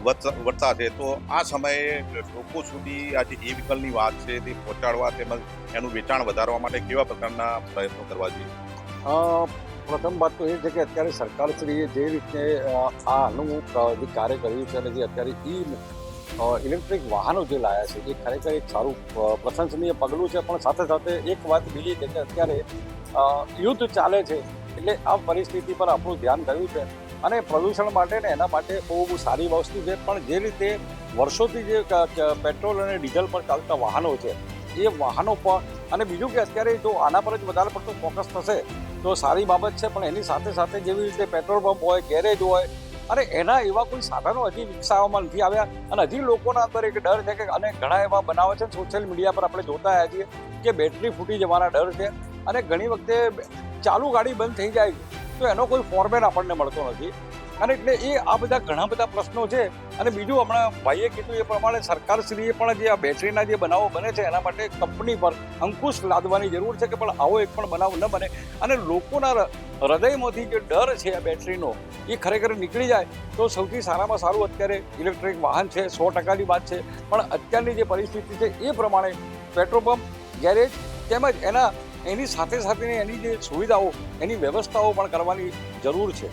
વધતા છે. તો આ સમયે લોકો સુધી આ જે ઈ વ્હીકલની વાત છે તે પહોંચાડવા તેમજ એનું વેચાણ વધારવા માટે કેવા પ્રકારના પ્રયત્નો કરવા જોઈએ? પ્રથમ વાત તો એ છે કે અત્યારે સરકારશ્રીએ જે રીતે આનું જે કાર્ય કર્યું છે અને જે અત્યારે ઇલેક્ટ્રિક વાહનો જે લાયા છે એ ખરેખર એક સારું પ્રશંસનીય પગલું છે. પણ સાથે સાથે એક વાત બીજી છે કે અત્યારે યુદ્ધ ચાલે છે એટલે આ પરિસ્થિતિ પર આપણું ધ્યાન ગયું છે અને પ્રદૂષણ માટે ને એના માટે બહુ સારી વસ્તુ છે. પણ જે રીતે વર્ષોથી જે પેટ્રોલ અને ડીઝલ પર ચાલતા વાહનો છે એ વાહનો પર અને બીજું કે અત્યારે જો આના પર જ વધારે પડતું ફોકસ થશે તો સારી બાબત છે. પણ એની સાથે સાથે જેવી રીતે પેટ્રોલ પંપ હોય, ગેરેજ હોય અને એના એવા કોઈ સાધનો હજી વિકસાવવામાં નથી આવ્યા અને હજી લોકોના અંદર એક ડર છે કે અને ઘણા એવા બનાવે છે સોશિયલ મીડિયા પર આપણે જોતા આવ્યા છીએ કે બેટરી ફૂટી જવાના ડર છે અને ઘણી વખતે ચાલુ ગાડી બંધ થઈ જાય તો એનો કોઈ ફોરમેટ આપણને મળતો નથી અને એટલે એ આ બધા ઘણા બધા પ્રશ્નો છે. અને બીજું હમણાં ભાઈએ કીધું એ પ્રમાણે સરકારશ્રીએ પણ જે આ બેટરીના જે બનાવો બને છે એના માટે કંપની પર અંકુશ લાદવાની જરૂર છે કે પણ આવો એક પણ બનાવ ન બને અને લોકોના હૃદયમાંથી જે ડર છે આ બેટરીનો એ ખરેખર નીકળી જાય તો સૌથી સારામાં સારું અત્યારે ઇલેક્ટ્રિક વાહન છે. 100%ની વાત છે. પણ અત્યારની જે પરિસ્થિતિ છે એ પ્રમાણે પેટ્રોલ પંપ, ગેરેજ તેમજ એની સાથે સાથેની એની જે સુવિધાઓ એની વ્યવસ્થાઓ પણ કરવાની જરૂર છે.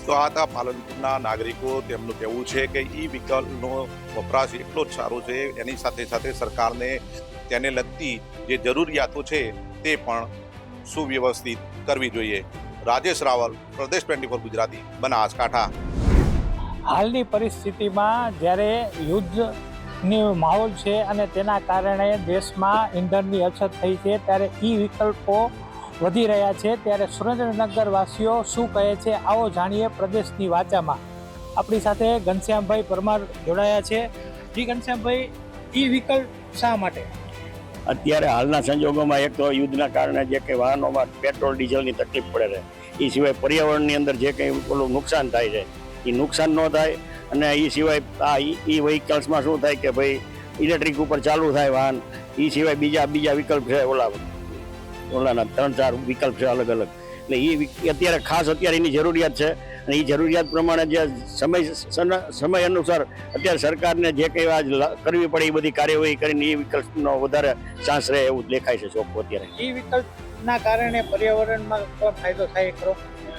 તો આ હતા પાલનપુરના નાગરિકો. તેમનું કહેવું છે કે ઈ વ્હીકલનો વપરાશ એટલો જ સારો છે, એની સાથે સાથે સરકારને તેને લગતી જે જરૂરિયાતો છે તે પણ સુવ્યવસ્થિત કરવી જોઈએ. રાજેશ રાવલ, પ્રદેશ 24 ગુજરાતી, બનાસકાંઠા. હાલની પરિસ્થિતિમાં જ્યારે યુદ્ધની માહોલ છે અને તેના કારણે દેશમાં ઈંધણની અછત થઈ છે ત્યારે ઈ વિકલ્પો વધી રહ્યા છે. ત્યારે સુરેન્દ્રનગર વાસીઓ શું કહે છે આવો જાણીએ પ્રદેશની વાચામાં. આપણી સાથે ઘનશ્યામભાઈ પરમાર જોડાયા છે. જી ઘનશ્યામભાઈ, ઈ વિકલ્પ શા માટે? અત્યારે હાલના સંજોગોમાં એક તો યુદ્ધના કારણે જે કંઈ વાહનોમાં પેટ્રોલ ડીઝલની તકલીફ પડે છે, એ સિવાય પર્યાવરણની અંદર જે કંઈ ઓલું નુકસાન થાય છે એ નુકસાન ન થાય અને એ સિવાય આ ઈ વ્હીકલ્સમાં શું થાય કે ભાઈ ઇલેક્ટ્રિક ઉપર ચાલુ થાય વાહન, એ સિવાય બીજા વિકલ્પ છે ઓલાના 3-4 વિકલ્પ છે અલગ અલગ. એટલે એ અત્યારે ખાસ અત્યારે એની જરૂરિયાત છે અને એ જરૂરિયાત પ્રમાણે જે સમય અનુસાર અત્યારે સરકારને જે કંઈ આજ કરવી પડે એ બધી કાર્યવાહી કરીને એ વિકલ્પનો વધારે ચાન્સ રહે એવું દેખાય છે ચોખ્ખું અત્યારે. ઈ વિકલ્પના કારણે પર્યાવરણમાં કોઈ ફાયદો થાય ખરો?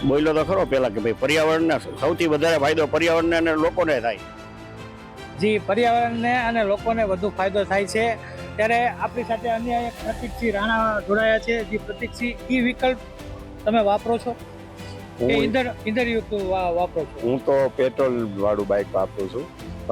બોલ્યો તો ખરો પહેલા કે ભાઈ પર્યાવરણને સૌથી વધારે ફાયદો પર્યાવરણને અને લોકોને થાય. જી, પર્યાવરણને અને લોકોને વધુ ફાયદો થાય છે. ત્યારે આપણી સાથે અન્ય એક પ્રતિકસિંહ રાણા જોડાયા છે. જે પ્રતિકસિંહ, ઈ વિકલ્પ તમે વાપરો છો કે ઇંધણયુક્ત વાપરો છો? હું તો પેટ્રોલ વાળું બાઇક વાપરું છું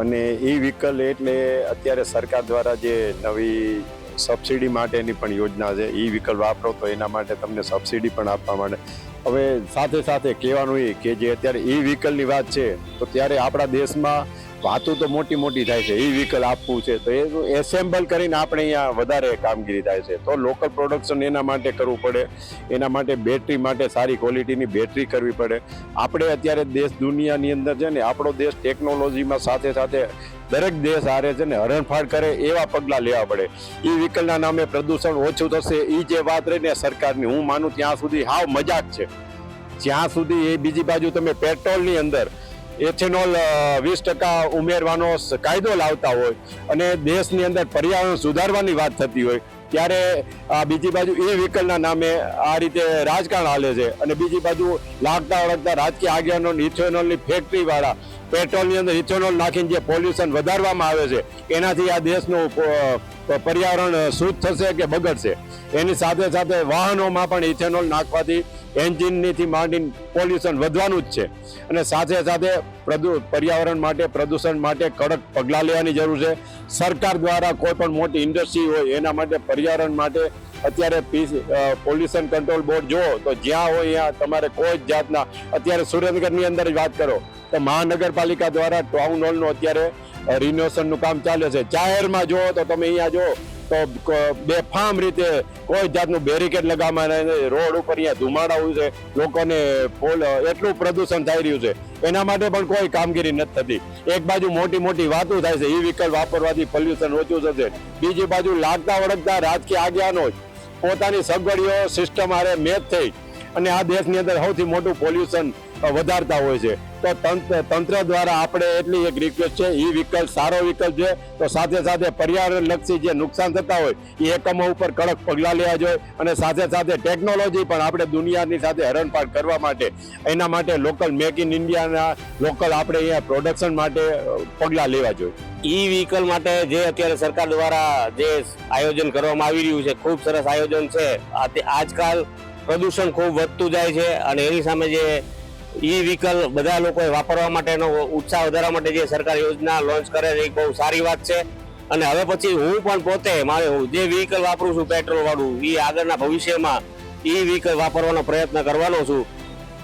અને ઈ વ્હીકલ એટલે અત્યારે સરકાર દ્વારા જે નવી સબસિડી માટેની પણ યોજના છે. ઈ વ્હીકલ વાપરો તો એના માટે તમને સબસિડી પણ આપવા માટે. હવે સાથે સાથે કહેવાનું એ કે જે અત્યારે ઈ વ્હીકલની વાત છે તો ત્યારે આપણા દેશમાં વાતો તો મોટી થાય છે. ઈ વ્હીકલ આપવું છે તો એ એસેમ્બલ કરીને આપણે અહીંયા વધારે કામગીરી થાય છે. તો લોકલ પ્રોડક્શન એના માટે કરવું પડે. એના માટે બેટરી માટે સારી ક્વોલિટીની બેટરી કરવી પડે. આપણે અત્યારે દેશ દુનિયાની અંદર છે ને આપણો દેશ ટેકનોલોજીમાં સાથે સાથે દરેક દેશ હારે છે ને હરણફાળ કરે એવા પગલાં લેવા પડે. ઈ વ્હીકલના નામે પ્રદૂષણ ઓછું થશે એ જે વાત રહી ને સરકારની, હું માનું ત્યાં સુધી હાવ મજાક છે. જ્યાં સુધી એ બીજી બાજુ તમે પેટ્રોલની અંદર એથેનોલ 20% ઉમેરવાનો કાયદો લાવતા હોય અને દેશની અંદર પર્યાવરણ સુધારવાની વાત થતી હોય ત્યારે આ બીજી બાજુ એ વ્હીકલના નામે આ રીતે રાજકારણ હાલે છે અને બીજી બાજુ લાગતા વળગતા રાજકીય આગેવાનો ઇથેનોલની ફેક્ટરીવાળા પેટ્રોલની અંદર ઇથેનોલ નાખીને જે પોલ્યુશન વધારવામાં આવે છે એનાથી આ દેશનું પર્યાવરણ શુદ્ધ થશે કે બગડશે. એની સાથે સાથે વાહનોમાં પણ ઇથેનોલ નાખવાથી એન્જિનથી માંડીને પોલ્યુશન વધવાનું જ છે. અને સાથે સાથે પર્યાવરણ માટે, પ્રદૂષણ માટે કડક પગલાં લેવાની જરૂર છે. સરકાર દ્વારા કોઈ પણ મોટી ઇન્ડસ્ટ્રી હોય એના માટે પર્યાવરણ માટે અત્યારે પોલ્યુશન કંટ્રોલ બોર્ડ જુઓ તો જ્યાં હોય ત્યાં તમારે કોઈ જ જાતના, અત્યારે સુરેન્દ્રનગરની અંદર જ વાત કરો તો મહાનગરપાલિકા દ્વારા ટાઉન હોલનું અત્યારે રિનોવેશનનું કામ ચાલે છે. જાહેરમાં જુઓ તો તમે અહીંયા જુઓ તો બેફામ રીતે કોઈ જાતનું બેરિકેડ લગાવવામાં, રોડ ઉપર અહીંયા ધુમાડા હોય છે, લોકોને એટલું પ્રદૂષણ થઈ રહ્યું છે, એના માટે પણ કોઈ કામગીરી નથી થતી. એક બાજુ મોટી મોટી વાતો થાય છે, ઈ વ્હીકલ વાપરવાથી પોલ્યુશન ઓછું થશે, બીજી બાજુ લાગતા વળગતા રાજકીય આગેવાનો પોતાની સગવડીઓ સિસ્ટમ આરે મેચ થઈ અને આ દેશની અંદર સૌથી મોટું પોલ્યુશન વધારતા હોય છે. તો તંત્ર દ્વારા આપણે એટલી એક રિક્વેસ્ટ છે, ઈ વિકલ્પ સારો વિકલ્પ છે, તો સાથે સાથે પર્યાવરણ લક્ષી જે નુકસાન થતા હોય એ એકમો ઉપર કડક પગલાં લેવા જોઈએ અને સાથે સાથે ટેકનોલોજી પણ આપણે દુનિયાની સાથે હરણફાળ કરવા માટે એના માટે લોકલ મેક ઇન ઇન્ડિયાના લોકલ આપણે અહીંયા પ્રોડક્શન માટે પગલાં લેવા જોઈએ. ઈ વ્હીકલ માટે જે અત્યારે સરકાર દ્વારા જે આયોજન કરવામાં આવી રહ્યું છે, ખૂબ સરસ આયોજન છે. આજકાલ પ્રદૂષણ ખૂબ વધતું જાય છે અને એની સામે જે ઈ વ્હીકલ બધા લોકોએ વાપરવા માટેનો ઉત્સાહ વધારવા માટે જે સરકાર યોજના લોન્ચ કરે છે એ બહુ સારી વાત છે. અને હવે પછી હું પણ પોતે મારે જે વ્હીકલ વાપરું છું પેટ્રોલ વાળું, એ આગળના ભવિષ્યમાં ઈ વ્હીકલ વાપરવાનો પ્રયત્ન કરવાનો છું.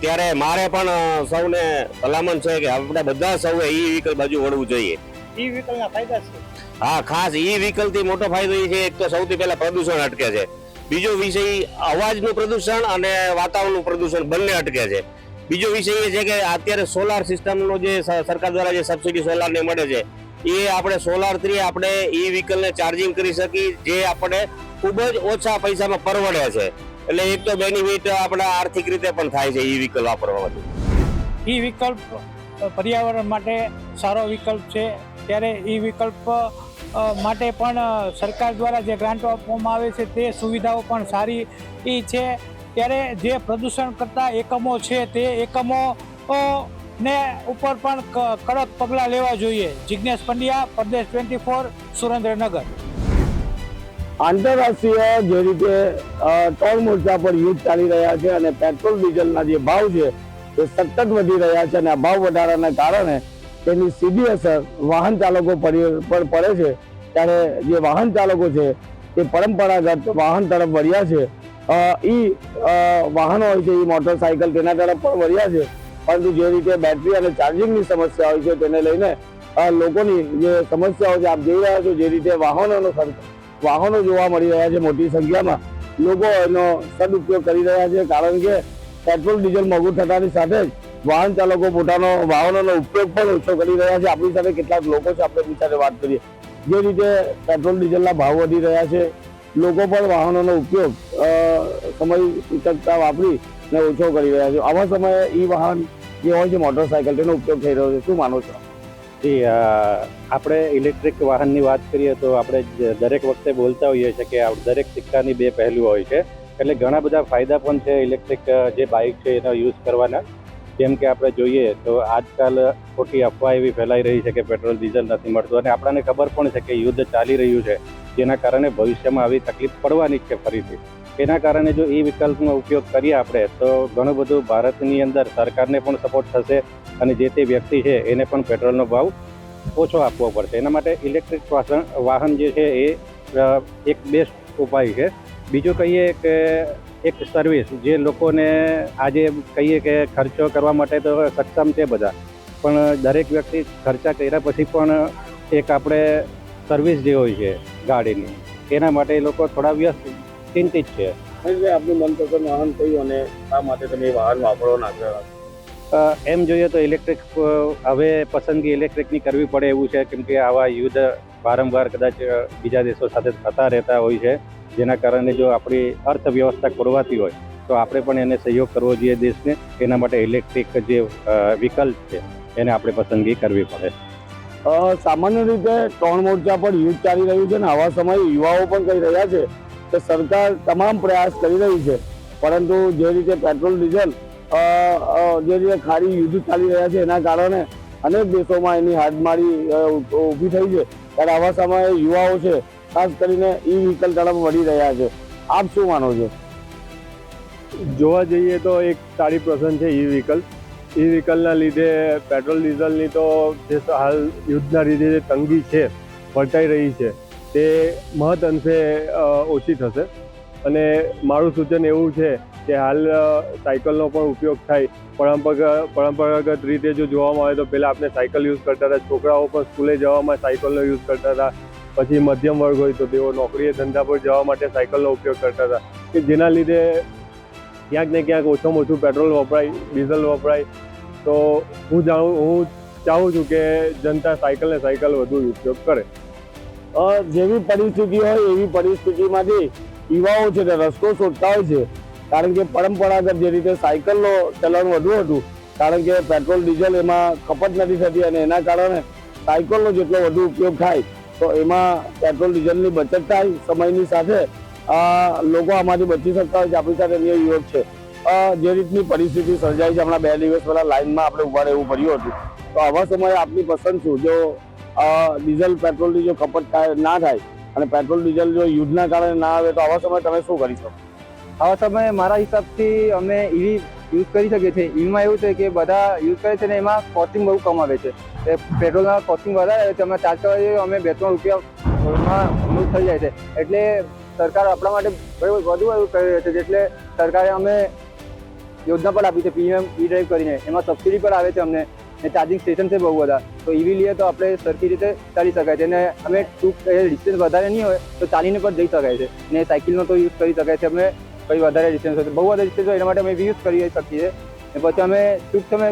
ત્યારે મારે પણ સૌને ભલામણ છે કે આપણે બધા સૌએ ઈ વ્હીકલ બાજુ વળવું જોઈએ. ઈ વ્હીકલના ફાયદા છે? હા, ખાસ ઈ વ્હીકલથી મોટો ફાયદો એ છે, એક તો સૌથી પહેલા પ્રદૂષણ અટકે છે, બીજો વિષય અવાજનું પ્રદૂષણ અને વાતાવરણનું પ્રદૂષણ બંને અટકે છે. બીજો વિષય એ છે કે અત્યારે સોલાર સિસ્ટમનો જે સરકાર દ્વારા જે સબસિડી સોલારને મળે છે એ આપણે સોલારથી આપણે ઈ વ્હીકલને ચાર્જિંગ કરી શકીએ, જે આપણે ખૂબ જ ઓછા પૈસામાં પરવડે છે. એટલે એક તો બેનિફિટ આપણા આર્થિક રીતે પણ થાય છે ઈ વ્હીકલ વાપરવાથી. ઈ વિકલ્પ પર્યાવરણ માટે સારો વિકલ્પ છે. ત્યારે ઈ વિકલ્પ માટે પણ સરકાર દ્વારા જે ગ્રાન્ટો આપવામાં આવે છે તે સુવિધાઓ પણ સારી છે. ત્યારે જે પ્રદૂષણ કરતા એકમો છે તે એકમો ને ઉપર પણ કડક પગલાં લેવા જોઈએ. જિજ્ઞેશ પંડ્યા, પ્રદેશ 24, સુરેન્દ્રનગર. આંતરરાષ્ટ્રીય જે રીતે ત્રણ મોરચા પર યુદ્ધ ચાલી રહ્યા છે અને પેટ્રોલ ડીઝલના જે ભાવ છે એ સતત વધી રહ્યા છે અને આ ભાવ વધારાના કારણે તેની સીધી અસર વાહન ચાલકો પર પડે છે. ત્યારે જે વાહન ચાલકો છે તે પરંપરાગત વાહન તરફ વળ્યા છે. વાહનો હોય છે, એ મોટરસાયકલ તેના તરફ પણ વળ્યા છે. પરંતુ જે રીતે બેટરી અને ચાર્જિંગની સમસ્યા હોય છે તેને લઈને લોકોની જે સમસ્યાઓ છે, આપ જોઈ રહ્યા છો જે રીતે વાહનો જોવા મળી રહ્યા છે મોટી સંખ્યામાં, લોકો એનો સદુપયોગ કરી રહ્યા છે. કારણ કે પેટ્રોલ ડીઝલ મોંઘું થતાની સાથે જ વાહન ચાલકો પોતાનો વાહનોનો ઉપયોગ પણ ઓછો કરી રહ્યા છે. આપણી સાથે કેટલાક લોકો છે, આપણે એમની સાથે વાત કરીએ. જે રીતે પેટ્રોલ ડીઝલના ભાવ વધી રહ્યા છે, લોકો પણ વાહનોનો ઉપયોગ સમય સૂચકતા વાપરી ને ઓછો કરી રહ્યા છે. આવા સમયે ઈ વાહન જે હોય છે મોટરસાયકલ, તેનો ઉપયોગ થઈ રહ્યો છે. શું માનો છો? આપણે ઇલેક્ટ્રિક વાહનની વાત કરીએ તો આપણે દરેક વખતે બોલતા હોઈએ છીએ કે દરેક સિક્કાની બે પહેલું હોય છે. એટલે ઘણા બધા ફાયદા પણ છે ઇલેક્ટ્રિક જે બાઇક છે એનો યુઝ કરવાના. જેમ કે આપણે જોઈએ તો આજકાલ ખોટી અફવા એવી ફેલાઈ રહી છે કે પેટ્રોલ ડીઝલ નથી મળતું અને આપણને ખબર પણ છે કે યુદ્ધ ચાલી રહ્યું છે, જેના કારણે ભવિષ્યમાં આવી તકલીફ પડવાની જ છે ફરીથી. એના કારણે જો ઈ વિકલ્પનો ઉપયોગ કરીએ આપણે તો ઘણું બધું ભારતની અંદર સરકારને પણ સપોર્ટ થશે અને જે તે વ્યક્તિ છે એને પણ પેટ્રોલનો ભાવ ઓછો આપવો પડશે. એના માટે ઇલેક્ટ્રિક વાહન જે છે એ એક બેસ્ટ ઉપાય છે. બીજું કહીએ કે એક સર્વિસ જે લોકોને આજે કહીએ કે ખર્ચો કરવા માટે તો સક્ષમ છે બધા, પણ દરેક વ્યક્તિ ખર્ચા કર્યા પછી પણ એક આપણે સર્વિસ જે હોય છે ગાડીની, એના માટે લોકો થોડા વ્યસ્ત ચિંતિત છે. આપનું મનપસંદ વાહન કયું અને શા માટે તમે વાહન વાપરવાના છો? એમ જોઈએ તો ઇલેક્ટ્રિક હવે પસંદગી ઇલેક્ટ્રિકની કરવી પડે એવું છે, કેમ કે આવા યુદ્ધ વારંવાર કદાચ બીજા દેશો સાથે થતા રહેતા હોય છે, જેના કારણે જો આપણી અર્થવ્યવસ્થા ખોરવાતી હોય તો આપણે પણ એને સહયોગ કરવો જોઈએ દેશને. એના માટે ઇલેક્ટ્રિક જે વિકલ્પ છે એને આપણે પસંદગી કરવી પડે. સામાન્ય રીતે ત્રણ મોરચા પર યુદ્ધ ચાલી રહ્યું છે અને આવા સમયે યુવાઓ પણ કહી રહ્યા છે કે સરકાર તમામ પ્રયાસ કરી રહી છે, પરંતુ જે રીતે પેટ્રોલ ડીઝલ જે રીતે ખારી યુદ્ધ ચાલી રહ્યા છે એના કારણે અનેક દેશોમાં એની હાડમારી ઊભી થઈ છે. ત્યારે આવા સમયે યુવાઓ છે ખાસ કરીને ઈ વ્હીકલ તરફ વળી રહ્યા છે. આપ શું માનો છો? જોવા જઈએ તો એક સારી પસંદ છે ઈ વ્હીકલના લીધે પેટ્રોલ ડીઝલની તો જે હાલ યુદ્ધના લીધે જે તંગી છે વર્તાઈ રહી છે તે મહદ અંશે ઓછી થશે. અને મારું સૂચન એવું છે કે હાલ સાયકલનો પણ ઉપયોગ થાય. પરંપરાગત રીતે જો જોવામાં આવે તો પહેલાં આપણે સાયકલ યુઝ કરતા હતા, છોકરાઓ પણ સ્કૂલે જવામાં સાયકલનો યુઝ કરતા હતા. પછી મધ્યમ વર્ગ હોય તો તેઓ નોકરીએ ધંધા પર જવા માટે સાયકલનો ઉપયોગ કરતા હતા, કે જેના લીધે ક્યાંક ને ક્યાંક ઓછામાં ઓછું પેટ્રોલ વપરાય, ડીઝલ વપરાય. તો હું ચાહું છું કે જનતા સાયકલ વધુ ઉપયોગ કરે. જેવી પરિસ્થિતિ હોય એવી પરિસ્થિતિમાંથી યુવાઓ છે તે રસ્તો શોધતા હોય છે. કારણ કે પરંપરાગત જે રીતે સાયકલનો ચલણ વધુ હતું, કારણ કે પેટ્રોલ ડીઝલ એમાં ખપત નથી થતી અને એના કારણે સાયકલનો જેટલો વધુ ઉપયોગ થાય તો એમાં પેટ્રોલ ડીઝલની બચત થાય. સમયની સાથે લોકો આમાંથી બચી શકતા હોય છે. આપણી સાથે અન્ય યુવક છે. જે રીતની પરિસ્થિતિ સર્જાઈ છે, હમણાં 2 દિવસ પહેલા લાઇનમાં આપણે ઉભા રહેવું પડ્યું હતું. તો આવા સમયે આપની પસંદ શું? જો ડીઝલ પેટ્રોલની જો ખપત ના થાય અને પેટ્રોલ ડીઝલ જો યુદ્ધના કારણે ના આવે તો આવા સમયે તમે શું કરી શકો? આવા સમયે મારા હિસાબથી અમે ઈવી યુઝ કરી શકીએ છીએ. ઈવીમાં એવું છે કે બધા યુઝ કરે છે ને એમાં કોસ્ટિંગ બહુ કમ આવે છે. પેટ્રોલના કોસ્ટિંગ વધારે છે, અમે ચાર્જ કરવા જઈએ અમે 2-3 રૂપિયામાં થઈ જાય છે. એટલે સરકાર આપણા માટે વધુ કરી રહી છે. એટલે સરકારે અમે યોજના પણ આપી છે PM ઈ ડ્રાઈવ કરીને. એમાં સબસિડી પર આવે છે અમને, ને ચાર્જિંગ સ્ટેશન છે બહુ બધા. તો ઈવી લઈએ તો આપણે સરખી રીતે ચાલી શકાય છે. અને અમે ડિસ્ટન્સ વધારે નહીં હોય તો ચાલીને પણ જઈ શકાય છે. ને સાયકલનો તો યુઝ કરી શકાય છે. અમે કંઈ વધારે ડિસ્ટન્સ હોય, બહુ વધારે ડિસ્ટન્સ હોય એના માટે અમે યુઝ કરી શકીએ. ને પછી અમે ટૂંક સમય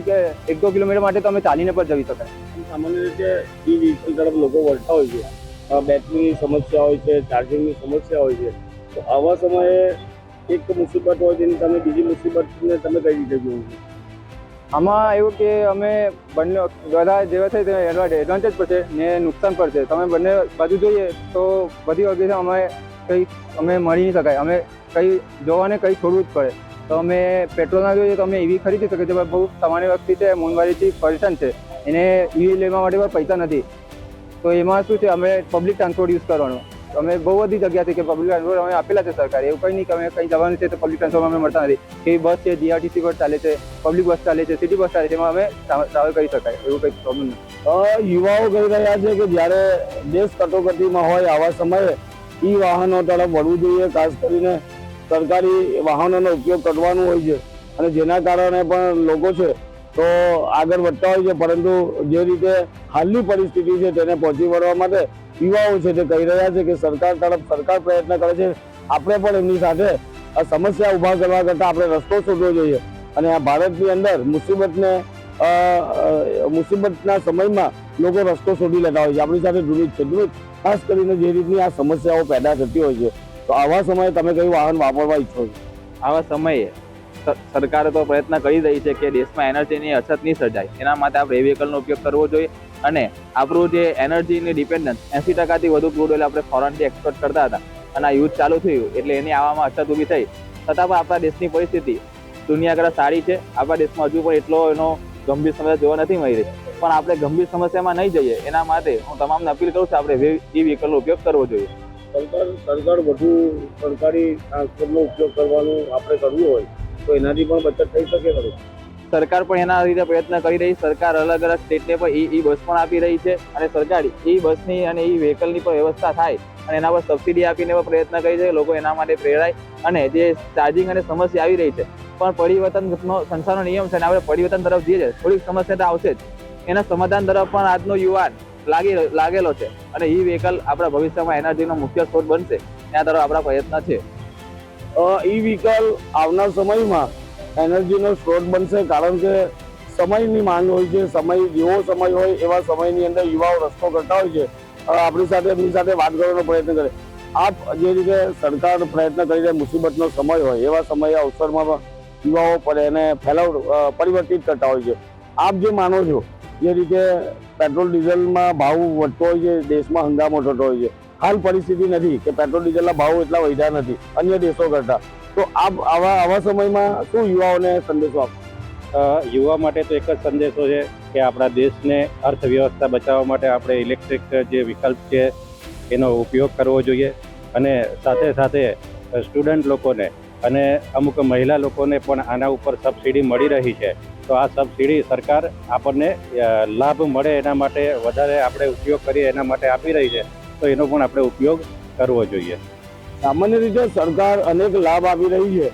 1-2 કિલોમીટર માટે તો અમે ચાલીને પણ જઈ શકાય. સામાન્ય રીતે ઈ વ્હીકલ તરફ લોકો વળતા હોય છે. બેટરીની સમસ્યા હોય છે, ચાર્જિંગની સમસ્યા હોય છે. તો આવા સમયે એક મુસીબત હોય તેની તમે બીજી મુસીબતને તમે કઈ રીતે જોવો છો? આમાં એવું કે અમે બંને બધા જેવા છે તે એડવાન્ટેજ પર છે ને નુકસાન પર છે. તમે બંને બાજુ જોઈએ તો બધી વખતે અમે મળી નહીં શકાય. અમે કંઈ જોવાને કંઈ છોડવું જ પડે. તો અમે પેટ્રોલના જોઈએ તો અમે ઈવી ખરીદી શકીએ છીએ. બહુ સામાન્ય વ્યક્તિ છે, મોંઘવારીથી પરેશાન છે, એને ઈવી લેવા માટે પણ પૈસા નથી. તો એમાં શું છે, અમે પબ્લિક ટ્રાન્સપોર્ટ યુઝ કરવાનો. અમે બહુ બધી જગ્યા છે કે પબ્લિક ટ્રાન્સપોર્ટ અમે આપેલા છે સરકારે. એવું કંઈ નહીં કે અમે કંઈ જવાનું છે તો પબ્લિક ટ્રાન્સપોર્ટ અમે મળતા નથી. કે બસ છે, GRTC બસ ચાલે છે, પબ્લિક બસ ચાલે છે, સિટી બસ ચાલે છે, એમાં અમે ટ્રાવેલ કરી શકાય. એવું કંઈ પ્રોબ્લેમ નથી. યુવાઓ કહી રહ્યા છે કે જ્યારે દેશ કટોકટીમાં હોય આવા સમયે ઈ વાહનો તરફ વળવું જોઈએ. ખાસ કરીને સરકારી વાહનોનો ઉપયોગ કરવાનો હોય છે અને જેના કારણે પણ લોકો છે તો આગળ વધતા હોય છે. પરંતુ જે રીતે હાલની પરિસ્થિતિ છે તેને પહોંચી વળવા માટે યુવાઓ છે તે કહી રહ્યા છે કે સરકાર પ્રયત્ન કરે છે. આપણે પણ એમની સાથે આ સમસ્યા ઊભા કરવા કરતાં આપણે રસ્તો શોધવો જોઈએ. અને આ ભારતની અંદર મુસીબતના સમયમાં લોકો રસ્તો શોધી લેતા હોય છે. આપણી સાથે ધ્રુવિત છે. ધ્રુવિત, ખાસ કરીને જે રીતની આ સમસ્યાઓ પેદા થતી હોય છે તો આવા સમયે તમે કયું વાહન વાપરવા ઈચ્છો છો? આવા સમયે સરકારે તો પ્રયત્ન કરી રહી છે કે દેશમાં એનર્જીની અછત નહીં સર્જાય. એના માટે આપણે એ વ્હીકલનો ઉપયોગ કરવો જોઈએ. અને આપણું જે એનર્જીની ડિપેન્ડન્સ 80%થી વધુ ક્રૂડ ઓઇલ આપણે ફોરેનથી એક્સપોર્ટ કરતા હતા અને આ યુદ્ધ ચાલુ થયું એટલે એની આવવામાં અછત ઊભી થઈ. છતાં પણ આપણા દેશની પરિસ્થિતિ દુનિયા કરતાં સારી છે. આપણા દેશમાં હજુ પણ એટલો એનો ગંભીર સમસ્યા જોવા નથી મળી રહી. પણ આપણે ગંભીર સમસ્યામાં નહીં જઈએ એના માટે હું તમામને અપીલ કરું છું આપણે ઈ વ્હીકલનો ઉપયોગ કરવો જોઈએ. સરકાર વધુ સરકારી ટ્રાન્સપોર્ટનો ઉપયોગ કરવાનું આપણે કરવું હોય તો એનાથી પણ બચત થઈ શકે ખરું? સરકાર પણ એના રીતે પ્રયત્ન કરી રહી. સરકાર અલગ અલગ સ્ટેટને પણ ઈ બસ પણ આપી રહી છે અને સરકાર ઈ બસની અને ઈ વ્હીકલની પણ વ્યવસ્થા થાય અને એના પર સબસિડી આપીને પણ પ્રયત્ન કરી છે. લોકો એના માટે પ્રેરાય અને જે ચાર્જિંગ અને સમસ્યા આવી રહી છે પણ પરિવર્તનનો સંસારનો નિયમ છે અને આપણે પરિવર્તન તરફ જઈએ છીએ. થોડીક સમસ્યા તો આવશે જ. એના સમાધાન તરફ પણ આજનો યુવાન લાગેલો છે અને ઈ વ્હીકલ આપણા ભવિષ્યમાં એનર્જીનો મુખ્ય સ્ત્રોત બનશે ત્યાં તરફ આપણા પ્રયત્ન છે. ઈ વ્હીકલ આવનાર સમયમાં એનર્જીનો સ્ત્રોત બનશે કારણ કે સમયની માંગ હોય છે. સમય જેવો સમય હોય એવા સમયની અંદર યુવાઓ રસ્તો કરતા હોય છે. એમની સાથે વાત કરવાનો પ્રયત્ન કરે. આપ જે રીતે સરકાર પ્રયત્ન કરી રહી મુસીબતનો સમય હોય એવા સમયે અવસરમાં યુવાઓ એને પરિવર્તિત કરતા હોય છે. આપ જે માનો છો જે રીતે પેટ્રોલ ડીઝલમાં ભાવ વધતો હોય છે, દેશમાં હંગામો થતો હોય છે, હાલ પરિસ્થિતિ નથી કે પેટ્રોલ ડીઝલના ભાવ એટલા વધ્યા નથી અન્ય દેશો કરતાં. તો આપ આવા સમયમાં શું યુવાઓને સંદેશો આપો? યુવા માટે તો એક જ સંદેશો છે કે આપણા દેશને અર્થવ્યવસ્થા બચાવવા માટે આપણે ઇલેક્ટ્રિક જે વિકલ્પ છે એનો ઉપયોગ કરવો જોઈએ. અને સાથે સાથે સ્ટુડન્ટ લોકોને અને અમુક મહિલા લોકોને પણ આના ઉપર સબસિડી મળી રહી છે. તો આ સબસિડી સરકાર આપણને લાભ મળે એના માટે વધારે આપણે ઉપયોગ કરીએ એના માટે આપી રહી છે. તો એનો પણ આપણે ઉપયોગ કરવો જોઈએ. સામાન્ય રીતે સરકાર અનેક લાભ આપી રહી છે,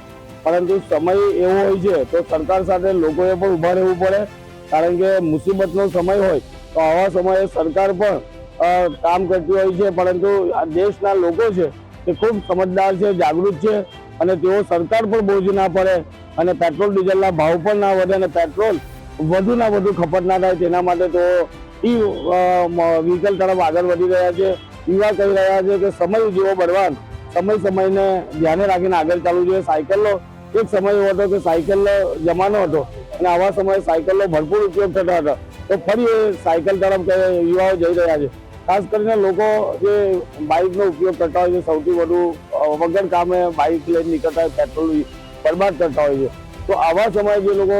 પરંતુ સમય એવો હોય છે તો સરકાર સાથે લોકોએ પણ ઊભા રહેવું પડે. કારણ કે મુસીબતનો સમય હોય તો આવા સમયે સરકાર પણ કામ કરતી હોય છે, પરંતુ આ દેશના લોકો છે તે ખૂબ સમજદાર છે, જાગૃત છે, અને તેઓ સરકાર પર બોજ ના પડે અને પેટ્રોલ ડીઝલના ભાવ પણ ના વધે અને પેટ્રોલ વધુના વધુ ખપત ના થાય તેના માટે તો વ્હીકલ તરફ આગળ વધી રહ્યા છે. યુવા કહી રહ્યા છે કે સમય જેવો બળવાન, સમયને ધ્યાને રાખીને આગળ ચાલવું જોઈએ. સાયકલનો એક સમય એવો હતો કે સાયકલનો જમાનો હતો અને આવા સમયે સાયકલનો ભરપૂર ઉપયોગ થતો હતો. તો ફરી એ સાયકલ તરફ યુવાઓ જઈ રહ્યા છે. ખાસ કરીને લોકો જે બાઇકનો ઉપયોગ કરતા હોય છે, સૌથી વધુ વગર કામે બાઇક લઈને નીકળતા હોય, પેટ્રોલ બરબાદ કરતા હોય છે. તો આવા સમયે જે લોકો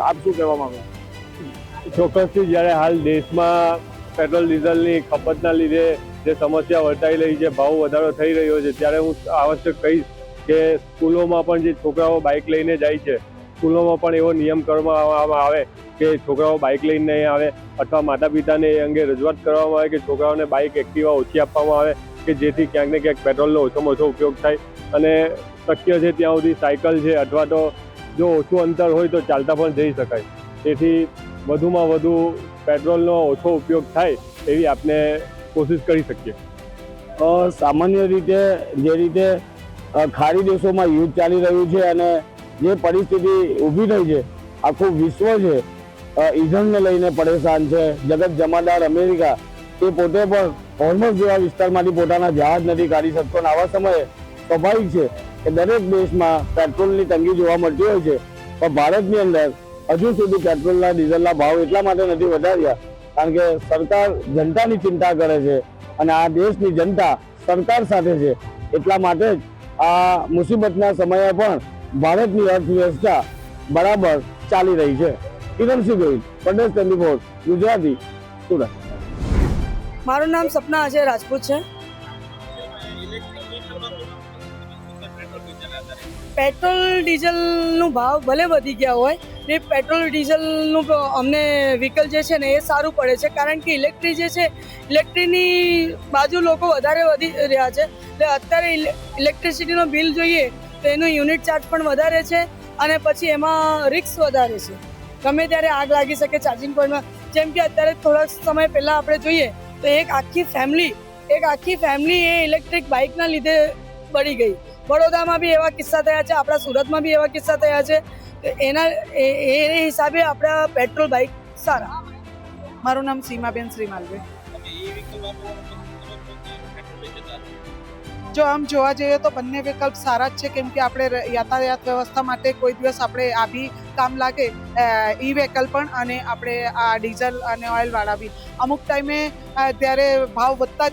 આપ શું કહેવા માંગો? ચોક્કસથી જ્યારે હાલ દેશમાં પેટ્રોલ ડીઝલની ખપતના લીધે જે સમસ્યા વર્તાઈ રહી છે, ભાવ વધારો થઈ રહ્યો છે, ત્યારે હું આવશ્યક કહીશ કે સ્કૂલોમાં પણ જે છોકરાઓ બાઇક લઈને જાય છે, સ્કૂલોમાં પણ એવો નિયમ કરવામાં આવે કે છોકરાઓ બાઇક લઈને નહીં આવે, અથવા માતા પિતાને એ અંગે રજૂઆત કરવામાં આવે કે છોકરાઓને બાઇક એક્ટિવા ઓછી આપવામાં આવે કે જેથી ક્યાંક ને ક્યાંક પેટ્રોલનો ઓછામાં ઓછો ઉપયોગ થાય. અને શક્ય છે ત્યાં સુધી સાયકલ છે અથવા તો જો ઓછું અંતર હોય તો ચાલતા પણ જઈ શકાય. તેથી વધુમાં વધુ પેટ્રોલનો ઓછો ઉપયોગ થાય એવી આપણે કોશિશ કરી શકીએ. સામાન્ય રીતે જે રીતે ખાડી દેશોમાં યુદ્ધ ચાલી રહ્યું છે અને જે પરિસ્થિતિ ઊભી થઈ છે, આખું વિશ્વ છે ઈંધણને લઈને પરેશાન છે. જગત જમાદાર અમેરિકા એ પોતે પણ હોર્મઝ જેવા વિસ્તારમાંથી પોતાના જહાજ નથી કાઢી શકતો. અને આવા સમયે સ્વાભાવિક છે કે દરેક દેશમાં પેટ્રોલની તંગી જોવા મળતી હોય છે, પણ ભારતની અંદર હજુ સુધી પેટ્રોલના ડીઝલના ભાવ એટલા માટે નથી વધાર્યા કારણ કે સરકાર જનતાની ચિંતા કરે છે અને આ દેશની જનતા સરકાર સાથે છે. એટલા માટે જ આ મુસીબતના સમયે પણ ભારતની અર્થવ્યવસ્થા બરાબર ચાલી રહી છે. કિરણસિંહ ગોહિલ, પ્રદેશ 24, ગુજરાતી, સુરત. મારું નામ સપના અજય રાજપૂત છે. પેટ્રોલ ડીઝલનું ભાવ ભલે વધી ગયા હોય ને પેટ્રોલ ડીઝલનું અમને વ્હીકલ જે છે ને એ સારું પડે છે, કારણ કે ઇલેક્ટ્રિક જે છે ઇલેક્ટ્રિકની બાજુ લોકો વધારે વધી રહ્યા છે. એટલે અત્યારે ઇલેક્ટ્રિસિટીનો બિલ જોઈએ તો એનો યુનિટ ચાર્જ પણ વધારે છે અને પછી એમાં રિસ્ક વધારે છે. ગમે ત્યારે આગ લાગી શકે ચાર્જિંગ પોઈન્ટમાં. જેમ કે અત્યારે થોડાક સમય પહેલાં આપણે જોઈએ તો એક આખી ફેમિલી એ ઇલેક્ટ્રિક બાઇકના લીધે બળી ગઈ. વડોદરામાં બી એવા કિસ્સા થયા છે, આપણા સુરતમાં બી એવા કિસ્સા થયા છે. એ હિસાબે આપણા પેટ્રોલ બાઇક સારા. મારું નામ સીમાબેન શ્રીમાલભાઈ. જો આમ જોવા જઈએ તો બંને વિકલ્પ સારા જ છે, કેમ કે આપણે યાતાયાત વ્યવસ્થા માટે કોઈ દિવસ આપણે આ બી કામ લાગે ઈ વ્હીકલ પણ, અને આપણે આ ડીઝલ અને ઓઇલવાળા બી. અમુક ટાઈમે ત્યારે ભાવ વધતા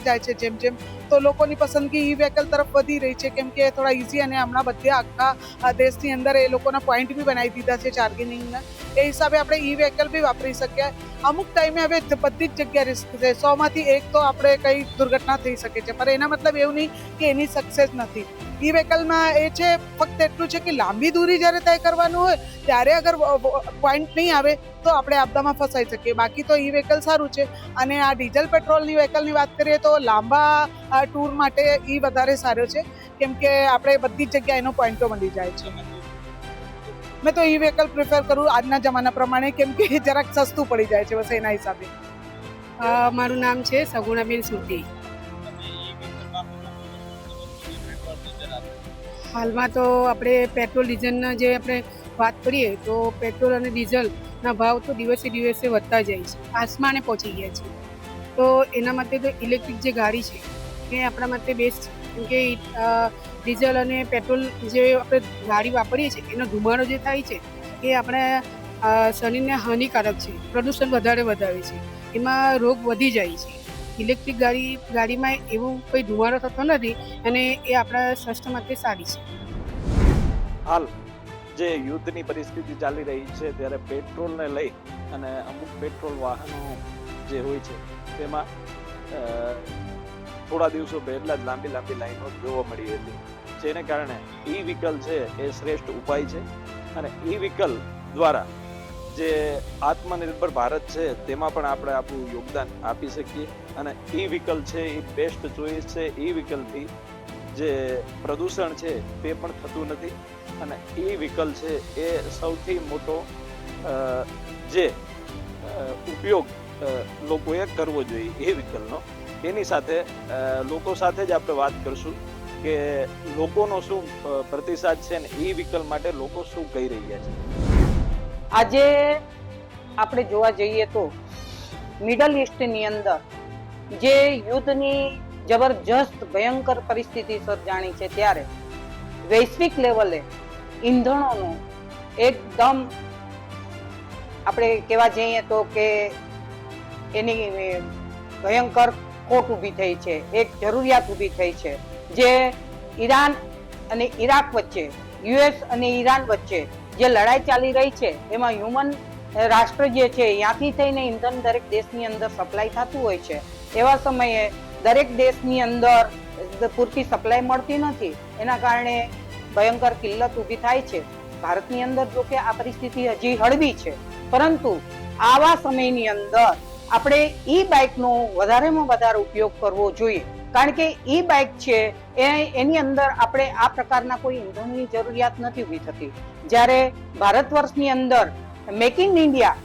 જાય છે જેમ જેમ, તો લોકોની પસંદગી ઈ વ્હીકલ તરફ વધી રહી છે, કેમ કે થોડા ઇઝી અને હમણાં બધે આખા દેશની અંદર એ લોકોના પોઈન્ટ બી બનાવી દીધા છે ચાર્જિંગના. એ હિસાબે આપણે ઈ વ્હીકલ બી વાપરી શકીએ. અમુક ટાઈમે હવે બધી જ જગ્યાએ રિસ્ક છે. 100માંથી 1 તો આપણે કંઈ દુર્ઘટના થઈ શકે છે, પણ એના મતલબ એવું નહીં કે એની સક્સેસ નથી. ઈ વ્હીકલમાં એ છે ફક્ત એટલું છે કે લાંબી દૂરી જ્યારે તય કરવાનું હોય ત્યારે અગર પોઈન્ટ નહીં આવે તો આપણે આપદામાં ફસાઈ શકીએ. બાકી તો ઈ વ્હીકલ સારું છે. અને આ ડીઝલ પેટ્રોલની વ્હીકલની વાત કરીએ તો લાંબા ટૂર માટે ઈ વધારે સારો છે, કેમ કે આપણે બધી જ જગ્યાએ એનો પોઈન્ટો મળી જાય છે. મેં તો ઈ વ્હીકલ પ્રિફર કરું આજના જમાના પ્રમાણે, કેમ કે જરાક સસ્તું પડી જાય છે બસ એના હિસાબે. મારું નામ છે સગુણાબેન સુરતી. હાલમાં તો આપણે પેટ્રોલ ડીઝલના જે આપણે વાત કરીએ તો પેટ્રોલ અને ડીઝલના ભાવ તો દિવસે દિવસે વધતા જાય છે, આસમાને પહોંચી ગયા છે. તો એના માટે તો ઇલેક્ટ્રિક જે ગાડી છે એ આપણા માટે બેસ્ટ છે, કેમ કે ડીઝલ અને પેટ્રોલ જે આપણે ગાડી વાપરીએ છીએ એનો ધુમાડો જે થાય છે એ આપણા શરીરને હાનિકારક છે, પ્રદૂષણ વધારે વધારે છે, એમાં રોગ વધી જાય છે. ઇલેક્ટ્રિક ગાડીમાં એવું કોઈ ધુમાડો થતો નથી અને એ આપણા સ્વાસ્થ્ય માટે સારી છે. હાલ જે યુદ્ધની પરિસ્થિતિ ચાલી રહી છે ત્યારે પેટ્રોલને લઈ અને અમુક પેટ્રોલ વાહનો જે હોય છે તેમાં થોડા દિવસો પહેલા જ લાંબી લાંબી લાઈનો જોવા મળી હતી. જેને કારણે ઈ વ્હીકલ છે એ શ્રેષ્ઠ ઉપાય છે અને ઈ વ્હીકલ દ્વારા જે આત્મનિર્ભર ભારત છે તેમાં પણ આપણે આપણું યોગદાન આપી શકીએ અને ઈ વ્હીકલ છે એ બેસ્ટ ચોઈસ છે. ઈ વ્હીકલથી જે પ્રદૂષણ છે તે પણ થતું નથી અને ઈ વ્હીકલ છે એ સૌથી મોટો જે ઉપયોગ લોકોએ કરવો જોઈએ એ વ્હીકલનો. એની સાથે લોકો સાથે જ આપણે વાત કરશું કે લોકોનો શું પ્રતિસાદ છે ને ઈ વ્હીકલ માટે લોકો શું કહી રહ્યા છે. આજે આપણે જોવા જઈએ તો મિડલ ઈસ્ટની અંદર જે યુદ્ધની જબરજસ્ત ભયંકર પરિસ્થિતિ સર્જાણી છે ત્યારે વૈશ્વિક લેવલે ઈંધણોનો એકદમ આપણે કહેવા જઈએ તો કે એની ભયંકર ખોટ ઊભી થઈ છે, એક જરૂરિયાત ઊભી થઈ છે. જે ઈરાન અને ઈરાક વચ્ચે, યુએસ અને ઈરાન વચ્ચે જે લડાઈ ચાલી રહી છે એમાં હ્યુમન રાષ્ટ્ર જે છે ત્યાંથી થઈને ઈંધણ દરેક દેશની અંદર સપ્લાય થતું હોય છે. એવા સમયે દરેક દેશની અંદર પૂરતી સપ્લાય મળતી નથી, એના કારણે ભયંકર કિલ્લત ઊભી થાય છે. ભારતની અંદર જો કે આ પરિસ્થિતિ હજી હળવી છે, પરંતુ આવા સમયની અંદર આપણે ઈ બાઇકનો વધારેમાં વધારે ઉપયોગ કરવો જોઈએ. કારણ કે ઈ બાઇક છે એની અંદર આપણે આ પ્રકારના કોઈ ઈંધણની જરૂરિયાત નથી ઊભી થતી. જ્યારે ભારત વર્ષની અંદર મેક ઇન ઇન્ડિયા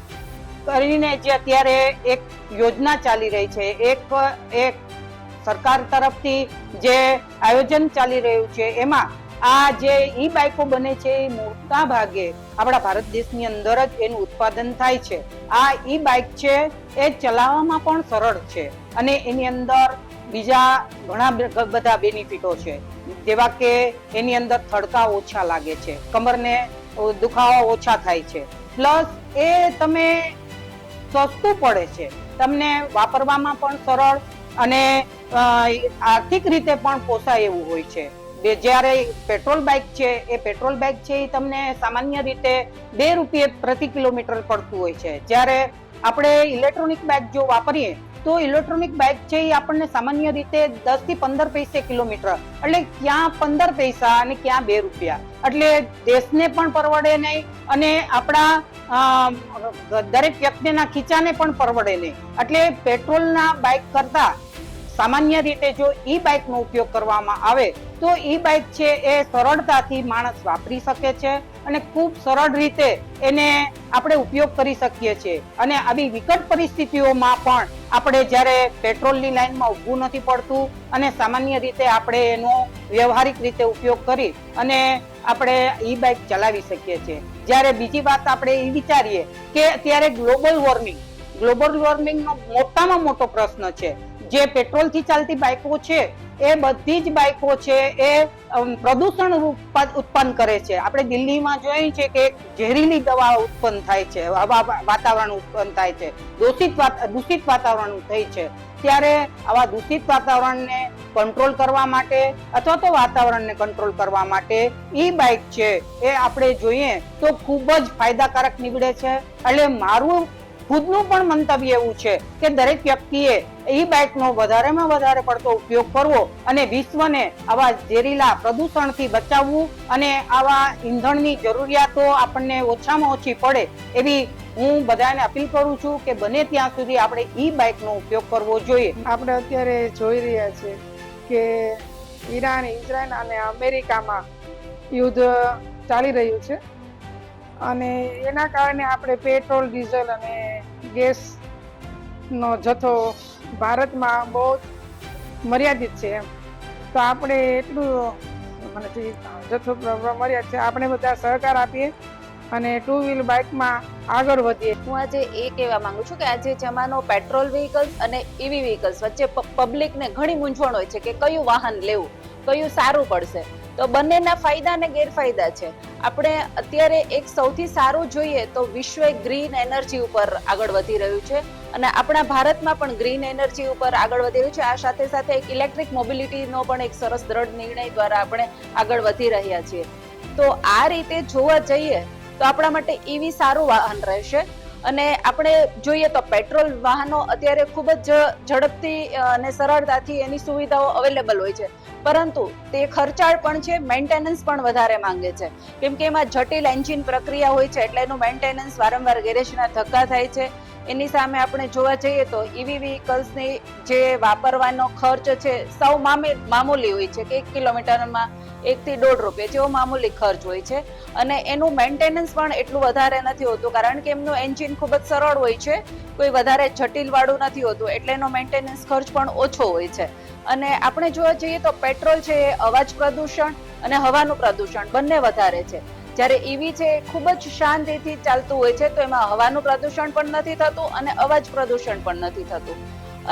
કરીને જે અત્યારે એક યોજના ચાલી રહી છે, એક સરકાર તરફથી જે આયોજન ચાલી રહ્યું છે, એમાં આ જે ઈ બાઇકો બને છે એ મોટા ભાગે આપણા ભારત દેશની અંદર જ એનું ઉત્પાદન થાય છે. આ ઈ બાઇક છે એ ચલાવવામાં પણ સરળ છે અને એની અંદર બીજા ઘણા બધા બેનિફિટો છે, જેવા કે એની અંદર થડકા ઓછા લાગે છે, કમરને દુખાવા ઓછા થાય છે, પ્લસ એ તમે સસ્તું પડે છે, તમને વાપરવામાં પણ સરળ અને આર્થિક રીતે પણ પોસાય એવું હોય છે. જ્યારે પેટ્રોલ બાઇક છે એ પેટ્રોલ બાઇક છે એ તમને સામાન્ય રીતે 2 રૂપિયા પ્રતિ કિલોમીટર પડતું હોય છે. જ્યારે આપણે ઇલેક્ટ્રોનિક બાઇક જો વાપરીએ તો ઇલેક્ટ્રોનિક બાઇક છે એ આપણને સામાન્ય રીતે 10 થી 15 પૈસે કિલોમીટર, એટલે ક્યાં 15 પૈસા અને ક્યાં 2 રૂપિયા, એટલે દેશને પણ પરવડે નહીં અને આપણા દરેક વ્યક્તિના ખીચાને પણ પરવડે નહીં. એટલે પેટ્રોલના બાઇક કરતા સામાન્ય રીતે જો ઈ બાઇકનો ઉપયોગ કરવામાં આવે તો ઈ બાઇક છે એ સરળતાથી માણસ વાપરી શકે છે અને ખૂબ સરળ રીતે એને આપણે ઉપયોગ કરી શકીએ છીએ. અને આવી વિકટ પરિસ્થિતિઓમાં પણ આપણે જ્યારે પેટ્રોલની લાઈનમાં ઊભું નથી પડતું અને સામાન્ય રીતે આપણે એનો વ્યવહારિક રીતે ઉપયોગ કરી અને આપણે ઈ બાઇક ચલાવી શકીએ છીએ. જ્યારે બીજી વાત આપણે એ વિચારીએ કે અત્યારે ગ્લોબલ વોર્મિંગનો મોટામાં મોટો પ્રશ્ન છે. જે પેટ્રોલથી ચાલતી બાઇકો છે એ બધી જ બાઇકો છે એ પ્રદૂષણ ઉત્પન્ન કરે છે. આપણે દિલ્હીમાં જોઈએ છે કે ઝેરીલી દવા ઉત્પન્ન થાય છે, વાતાવરણ ઉત્પન્ન થાય છે, દૂષિત વાતાવરણ થાય છે. ત્યારે આવા દૂષિત વાતાવરણને કંટ્રોલ કરવા માટે અથવા તો વાતાવરણને કંટ્રોલ કરવા માટે ઈ બાઇક છે એ આપણે જોઈએ તો ખૂબ જ ફાયદાકારક નીવડે છે. એટલે મારું ખુદનું પણ મંતવ્ય એવું છે કે દરેક વ્યક્તિએ ઈ બાઇકનો વધારેમાં વધારે પડતો ઉપયોગ કરવો અને વિશ્વને આવા ઝેરીલા પ્રદૂષણથી બચાવવું અને આવા ઈંધણની જરૂરિયાતો આપણને ઓછામાં ઓછી પડે એવી હું બધાને અપીલ કરું છું કે બને ત્યાં સુધી આપણે ઈ બાઇકનો ઉપયોગ કરવો જોઈએ. આપણે અત્યારે જોઈ રહ્યા છીએ કે ઈરાન, ઇઝરાયલ અને અમેરિકામાં યુદ્ધ ચાલી રહ્યું છે અને એના કારણે આપણે પેટ્રોલ, ડીઝલ અને ગેસનો જથ્થો ભારતમાં બહુ મર્યાદિત છે એમ. તો આપણે એટલું જથ્થો મર્યાદિત છે, આપણે બધા સહકાર આપીએ અને 2 વ્હીલ બાઇકમાં આગળ વધીએ. હું આજે એ કહેવા માંગુ છું કે આજે જમાનો પેટ્રોલ વ્હીકલ્સ અને ઈવી વ્હીકલ્સ વચ્ચે પબ્લિકને ઘણી મૂંઝવણ હોય છે કે કયું વાહન લેવું, કયું સારું પડશે. તો બંનેના ફાયદા અને ગેરફાયદા છે. આપણે અત્યારે એક સૌથી સારું જોઈએ તો વિશ્વ ગ્રીન એનર્જી ઉપર આગળ વધી રહ્યું છે અને આપણા ભારતમાં પણ ગ્રીન એનર્જી ઉપર આગળ વધી રહ્યું છે. આ સાથે સાથે એક ઇલેક્ટ્રિક મોબિલિટીનો પણ એક સરસ દ્રઢ નિર્ણય દ્વારા આપણે આગળ વધી રહ્યા છીએ. તો આ રીતે જોવા જઈએ તો આપણા માટે ઈવી સારું વાહન રહેશે. અને આપણે જોઈએ તો પેટ્રોલ વાહનો અત્યારે ખૂબ જ ઝડપથી અને સરળતાથી એની સુવિધાઓ અવેલેબલ હોય છે, પરંતુ તે ખર્ચાળ પણ છે, મેન્ટેનન્સ પણ વધારે માંગે છે, કેમ કે એમાં જટિલ એન્જિન પ્રક્રિયા હોય છે, એટલે એનું મેન્ટેનન્સ વારંવાર ગેરેજના ધક્કા થાય છે. એની સામે આપણે જોવા જઈએ તો ઈવી વ્હીકલ્સની જે વાપરવાનો ખર્ચ છે સૌ મામૂલી હોય છે, કે 1 કિલોમીટરમાં 1 થી 1.5 રૂપિયા જેવો મામૂલી ખર્ચ હોય છે, અને એનું મેન્ટેનન્સ પણ એટલું વધારે નથી હોતું, કારણ કે એમનું એન્જિન ખૂબ જ સરળ હોય છે, કોઈ વધારે જટિલ વાળું નથી હોતું, એટલે એનો મેન્ટેનન્સ ખર્ચ પણ ઓછો હોય છે. અને આપણે જોવા જઈએ તો પેટ્રોલ છે એ અવાજ પ્રદૂષણ અને હવાનું પ્રદૂષણ બંને વધારે છે, જ્યારે ઈવી છે ખૂબ જ શાંતિથી ચાલતું હોય છે, તો એમાં હવાનું પ્રદૂષણ પણ નથી થતું અને અવાજ પ્રદૂષણ પણ નથી થતું.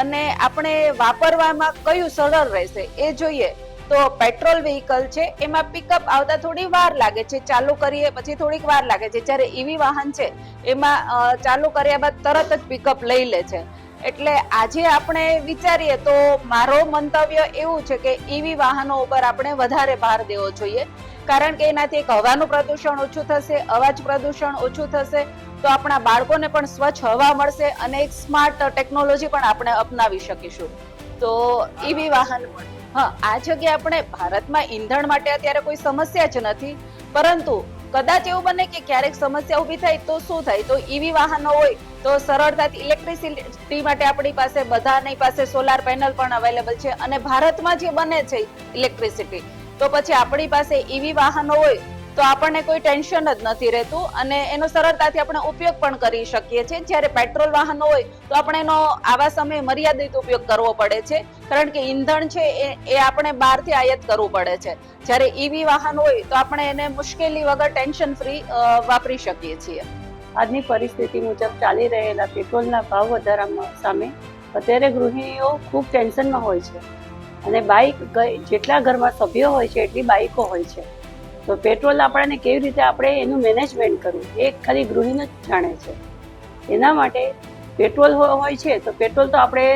અને આપણે વાપરવામાં કયું સરળ રહેશે એ જોઈએ તો પેટ્રોલ વ્હીકલ છે એમાં પિકઅપ આવતા થોડી વાર લાગે છે, ચાલુ કરીએ પછી થોડીક વાર લાગે છે, જ્યારે ઈવી વાહન છે એમાં ચાલુ કર્યા બાદ તરત જ પિકઅપ લઈ લે છે. એટલે આજે આપણે વિચારીએ તો મારો મંતવ્ય એવું છે કે ઈવી વાહનો ઉપર આપણે વધારે ભાર દેવો જોઈએ, કારણ કે એનાથી એક હવાનું પ્રદૂષણ ઓછું થશે, અવાજ પ્રદૂષણ ઓછું થશે, તો આપણા બાળકોને પણ સ્વચ્છ હવા મળશે અને એક સ્માર્ટ ટેકનોલોજી પણ આપણે અપનાવી શકીશું. તો ઈવી વાહન આ જગ્યાએ આપણે ભારતમાં ઈંધણ માટે અત્યારે કોઈ સમસ્યા જ નથી, પરંતુ કદાચ એવું બને કે ક્યારેક સમસ્યા ઊભી થાય તો શું થાય, તો ઈવી વાહનો હોય તો સરળતાથી ઇલેક્ટ્રિસિટી માટે આપણી પાસે બધાની પાસે સોલાર પેનલ પણ અવેલેબલ છે, અને ભારતમાં જે બને છે ઇલેક્ટ્રિસિટી, તો પછી આપણી પાસે ઈવી વાહનો હોય તો આપણને કોઈ ટેન્શન જ નથી રહેતું, અને એનો સરળતાથી આપણે ઉપયોગ પણ કરી શકીએ છીએ. જ્યારે પેટ્રોલ વાહનો હોય તો આપણે એનો આવા સમયે મર્યાદિત ઉપયોગ કરવો પડે છે, કારણ કે ઈંધણ છે એ આપણે બહારથી આયાત કરવું પડે છે. જ્યારે ઈવી વાહન હોય તો આપણે એને મુશ્કેલી વગર ટેન્શન ફ્રી વાપરી શકીએ છીએ. આજની પરિસ્થિતિ મુજબ ચાલી રહેલા પેટ્રોલના ભાવ વધારા સામે અત્યારે ગૃહિણીઓ ખૂબ ટેન્શનમાં હોય છે, અને બાઇક જેટલા ઘરમાં સભ્યો હોય છે એટલી બાઇકો હોય છે, તો પેટ્રોલ આપણને કેવી રીતે આપણે એનું મેનેજમેન્ટ કરવું એ ખાલી ગૃહિણી જ જાણે છે. એના માટે પેટ્રોલ હોય છે તો પેટ્રોલ તો આપણે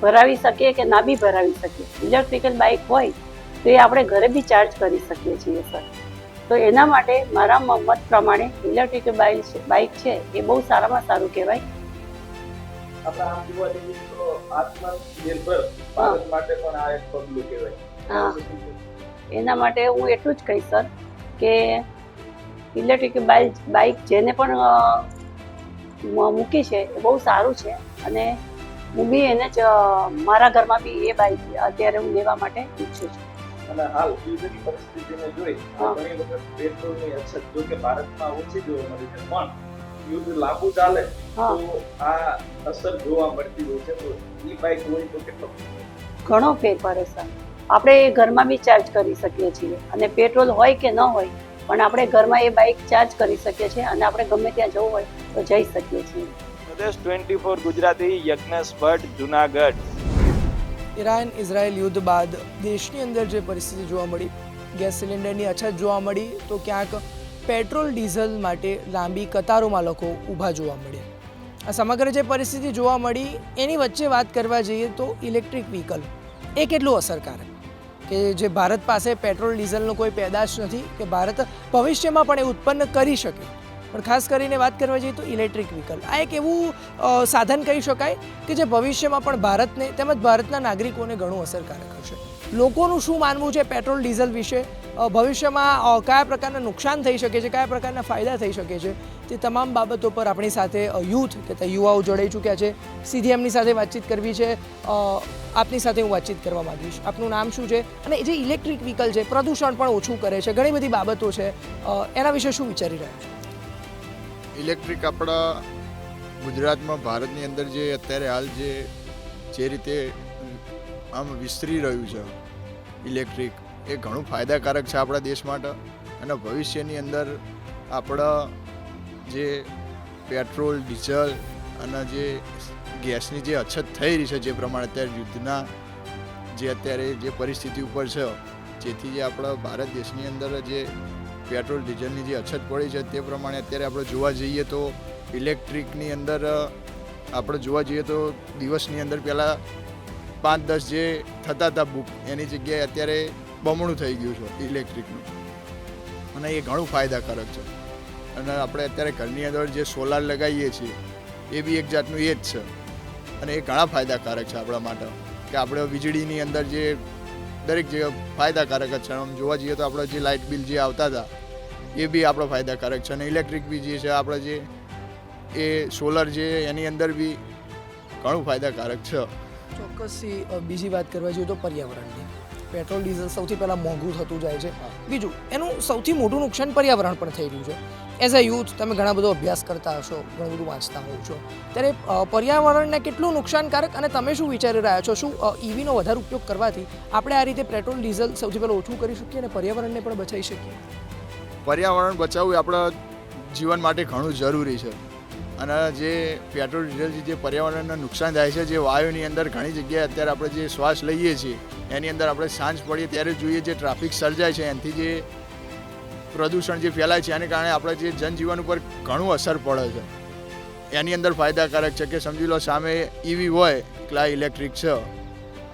ભરાવી શકીએ કે ના બી ભરાવી શકીએ. ઇલેક્ટ્રિકલ બાઇક હોય તો એ આપણે ઘરે બી ચાર્જ કરી શકીએ છીએ સર. તો એના માટે મારા મત પ્રમાણે ઇલેક્ટ્રિકલ બાઇક છે એ બહુ સારામાં સારું કહેવાય. આપણે આમ જોવા જઈએ તો આત્મનિર્ભર ભારત માટે પણ આ એક પગલું કહેવાય. હા, એના માટે હું એટલું જ કહીશ સર કે ઇલેક્ટ્રિક બાઇક જેને પણ મૂકી છે એ બહુ સારું છે, અને હું બી એને જ મારા ઘરમાં બી એ બાઇક અત્યારે હું લેવા માટે ઈચ્છું છું. અને હાલ યુદ્ધની પરિસ્થિતિને જોઈ ઘણી વખત પેટ્રોલની અછત જો કે ભારતમાં ઓછી જોવા મળી છે, પણ યુદ્ધ લાંબુ ચાલે તો આ અસર જોવા મળતી હોય છે. તો ઈ બાઇક હોય તો કેટલો ઘણો ફેરફાર છે સર. આપણે ઘરમાં બી ચાર્જ કરી શકીએ છીએ, અને પેટ્રોલ હોય કે ન હોય પણ આપણે ઘરમાં એ બાઇક ચાર્જ કરી શકીએ છીએ, અને આપણે ગમે ત્યાં જવું હોય તો જઈ શકીએ છીએ. પ્રદેશ 24 ગુજરાતી, યજ્ઞેશ ભટ્ટ, જુનાગઢ. ઈરાન ઇઝરાયલ યુદ્ધ બાદ દેશની અંદર જે પરિસ્થિતિ જોવા મળી, ગેસ સિલિન્ડરની અછત જોવા મળી, તો ક્યાંક પેટ્રોલ ડીઝલ માટે લાંબી કતારોમાં લોકો ઊભા જોવા મળ્યા. આ સમગ્ર જે પરિસ્થિતિ જોવા મળી એની વચ્ચે વાત કરવા જઈએ તો ઇલેક્ટ્રિક વ્હીકલ એ કેટલું અસરકારક, કે જે ભારત પાસે પેટ્રોલ ડીઝલનો કોઈ પેદાશ નથી કે ભારત ભવિષ્યમાં પણ એ ઉત્પન્ન કરી શકે, પણ ખાસ કરીને વાત કરવા જઈએ તો ઇલેક્ટ્રિક વ્હીકલ આ એક એવું સાધન કહી શકાય કે જે ભવિષ્યમાં પણ ભારતને તેમજ ભારતના નાગરિકોને ઘણું અસરકારક હશે. લોકોનું શું માનવું છે પેટ્રોલ ડીઝલ વિશે, ભવિષ્યમાં કયા પ્રકારના નુકસાન થઈ શકે છે, કયા પ્રકારના ફાયદા થઈ શકે છે, તે તમામ બાબતો પર આપણી સાથે યુથ કે યુવાઓ જોડાઈ ચૂક્યા છે. સીધી એમની સાથે વાતચીત કરવી છે. આપની સાથે હું વાતચીત કરવા માંગીશ. આપનું નામ શું છે, અને જે ઇલેક્ટ્રિક વ્હીકલ છે પ્રદૂષણ પણ ઓછું કરે છે, ઘણી બધી બાબતો છે, એના વિશે શું વિચારી રહ્યા છો? ઇલેક્ટ્રિક આપણા ગુજરાતમાં ભારતની અંદર જે અત્યારે હાલ જે રીતે આમ વિસ્તરી રહ્યું છે ઇલેક્ટ્રિક, એ ઘણું ફાયદાકારક છે આપણા દેશ માટે. અને ભવિષ્યની અંદર આપણા જે પેટ્રોલ ડીઝલ અને જે ગેસની જે અછત થઈ રહી છે, જે પ્રમાણે અત્યારે યુદ્ધના જે અત્યારે જે પરિસ્થિતિ ઉપર છે, જેથી જે આપણા ભારત દેશની અંદર જે પેટ્રોલ ડીઝલની જે અછત પડી છે તે પ્રમાણે અત્યારે આપણે જોવા જઈએ તો ઇલેક્ટ્રિકની અંદર આપણે જોવા જઈએ તો દિવસની અંદર પહેલાં 5-10 જે થતા હતા બુક, એની જગ્યાએ અત્યારે બમણું થઈ ગયું છે ઇલેક્ટ્રિકનું, અને એ ઘણું ફાયદાકારક છે. અને આપણે અત્યારે ઘરની અંદર જે સોલાર લગાવીએ છીએ એ બી એક જાતનું એ જ છે, અને એ ઘણા ફાયદાકારક છે આપણા માટે, કે આપણે વીજળીની અંદર જે દરેક જગ્યાએ ફાયદાકારક જ છે. આમ જોવા જઈએ તો આપણે જે લાઇટ બિલ જે આવતા હતા એ બી આપણો ફાયદાકારક છે, અને ઇલેક્ટ્રિક બી જે છે આપણે જે એ સોલર જે એની અંદર બી ઘણું ફાયદાકારક છે. ચોક્કસથી બીજી વાત કરવા જોઈએ તો પર્યાવરણની. પેટ્રોલ ડીઝલ સૌથી પહેલાં મોંઘું થતું જાય છે. બીજું એનું સૌથી મોટું નુકસાન પર્યાવરણ પણ થઈ રહ્યું છે. એઝ અ યુથ તમે ઘણા બધો અભ્યાસ કરતા હશો, ઘણું બધું વાંચતા હોવ છો, ત્યારે પર્યાવરણને કેટલું નુકસાનકારક અને તમે શું વિચારી રહ્યા છો? શું ઈવીનો વધારે ઉપયોગ કરવાથી આપણે આ રીતે પેટ્રોલ ડીઝલ સૌથી પહેલાં ઓછું કરી શકીએ અને પર્યાવરણને પણ બચાવી શકીએ? પર્યાવરણ બચાવવું એ આપણા જીવન માટે ઘણું જરૂરી છે. અને જે પેટ્રોલ ડીઝલથી જે પર્યાવરણને નુકસાન થાય છે, જે વાયુની અંદર ઘણી જગ્યાએ અત્યારે આપણે જે શ્વાસ લઈએ છીએ એની અંદર આપણે સાંજ પડીએ ત્યારે જોઈએ જે ટ્રાફિક સર્જાય છે, એનાથી જે પ્રદૂષણ જે ફેલાય છે એને કારણે આપણે જે જનજીવન ઉપર ઘણું અસર પડે છે. એની અંદર ફાયદાકારક છે કે સમજી લો સામે ઈવી હોય કે આ ઇલેક્ટ્રિક છે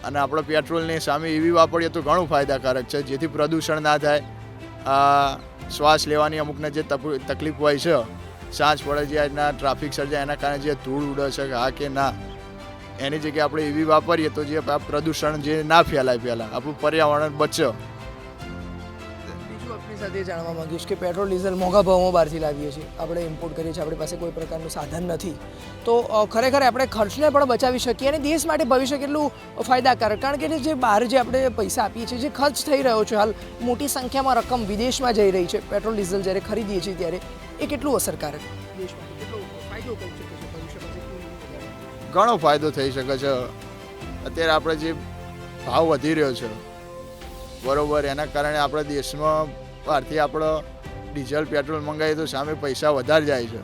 અને આપણે પેટ્રોલની સામે ઈવી વાપરીએ તો ઘણું ફાયદાકારક છે, જેથી પ્રદૂષણ ના થાય. શ્વાસ લેવાની અમુકને જે તકલીફ હોય છે, સાંજ પડે જે આજના ટ્રાફિક સર્જાય એના કારણે જે ધૂળ ઉડે છે કે હા કે ના, એની જગ્યાએ આપણે ઈવી વાપરીએ તો જે પ્રદૂષણ જે ના ફેલાય, પહેલાં આપણું પર્યાવરણ બચે. બીજું આપણી સાથે જાણવા માંગીશ કે પેટ્રોલ ડીઝલ મોંઘા ભાવમાં બહારથી લાવીએ છીએ, આપણે ઇમ્પોર્ટ કરીએ છીએ, આપણી પાસે કોઈ પ્રકારનું સાધન નથી, તો ખરેખર આપણે ખર્ચને પણ બચાવી શકીએ અને દેશ માટે ભવિષ્ય કેટલું ફાયદાકારક. કારણ કે જે બહાર જે આપણે પૈસા આપીએ છીએ, જે ખર્ચ થઈ રહ્યો છે, હાલ મોટી સંખ્યામાં રકમ વિદેશમાં જઈ રહી છે પેટ્રોલ ડીઝલ જ્યારે ખરીદીએ છીએ ત્યારે, એ કેટલું અસરકારક દેશ માટે કેટલો ફાયદો કરી શકે છે ભવિષ્યમાં? ઘણો ફાયદો થઈ શકે છે. અત્યારે આપણે જે ભાવ વધી રહ્યો છે બરોબર, એના કારણે આપણા દેશમાં બહારથી આપણે ડીઝલ પેટ્રોલ મંગાવીએ તો સામે પૈસા વધારે જાય છે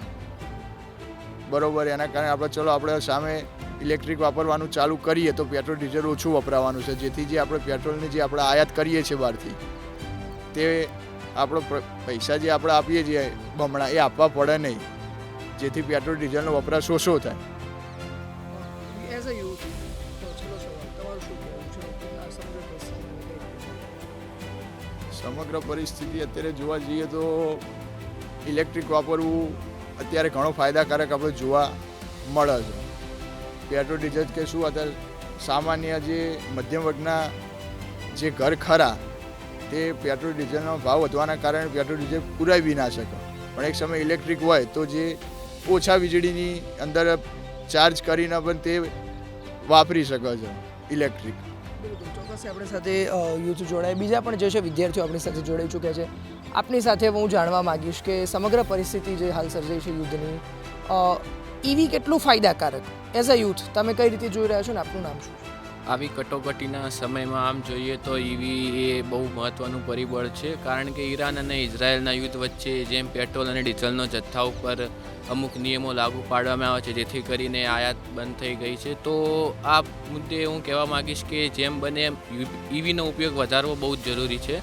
બરોબર. એના કારણે આપણે સામે ઇલેક્ટ્રિક વાપરવાનું ચાલુ કરીએ તો પેટ્રોલ ડીઝલ ઓછું વપરાવાનું છે, જેથી જે આપણે પેટ્રોલની જે આપણે આયાત કરીએ છીએ બહારથી તે આપણો પૈસા જે આપણે આપીએ છીએ બમણા એ આપવા પડે નહીં, જેથી પેટ્રોલ ડીઝલનો વપરાશ ઓછો થાય. એઝ અ યુથ તમારું શું કહેવું છે? સમગ્ર પરિસ્થિતિ અત્યારે જોવા જઈએ તો ઇલેક્ટ્રિક વાપરવું અત્યારે ઘણો ફાયદાકારક આપણે જોવા મળે છે. પેટ્રોલ ડીઝલ કે શું અત્યારે સામાન્ય જે મધ્યમ વર્ગના જે ઘર ખરા તે પેટ્રોલ ડીઝલનો ભાવ વધવાના કારણે પેટ્રોલ ડીઝલ પુરાઈ બી ના શકે, પણ એક સમય ઇલેક્ટ્રિક હોય તો જે ઓછા વીજળીની અંદર ચાર્જ કરીને પણ તે વાપરી શકે છે ઇલેક્ટ્રિક. ચોક્કસ આપણી સાથે યુથ જોડાય, બીજા પણ જે છે વિદ્યાર્થીઓ આપણી સાથે જોડાઈ ચૂક્યા છે. આપની સાથે હું જાણવા માંગીશ કે સમગ્ર પરિસ્થિતિ જે હાલ સર્જાઈ છે યુદ્ધની, ઈવી કેટલું ફાયદાકારક એઝ અ યુથ તમે કઈ રીતે જોઈ રહ્યા છો ને આપનું નામ શું છે? આવી કટોકટીના સમયમાં આમ જોઈએ તો ઈવી એ બહુ મહત્ત્વનું પરિબળ છે, કારણ કે ઈરાન અને ઇઝરાયલના યુદ્ધ વચ્ચે જેમ પેટ્રોલ અને ડીઝલનો જથ્થા ઉપર અમુક નિયમો લાગુ પાડવામાં આવે છે જેથી કરીને આયાત બંધ થઈ ગઈ છે. તો આ મુદ્દે હું કહેવા માગીશ કે જેમ બને એમ ઈવીનો ઉપયોગ વધારવો બહુ જ જરૂરી છે,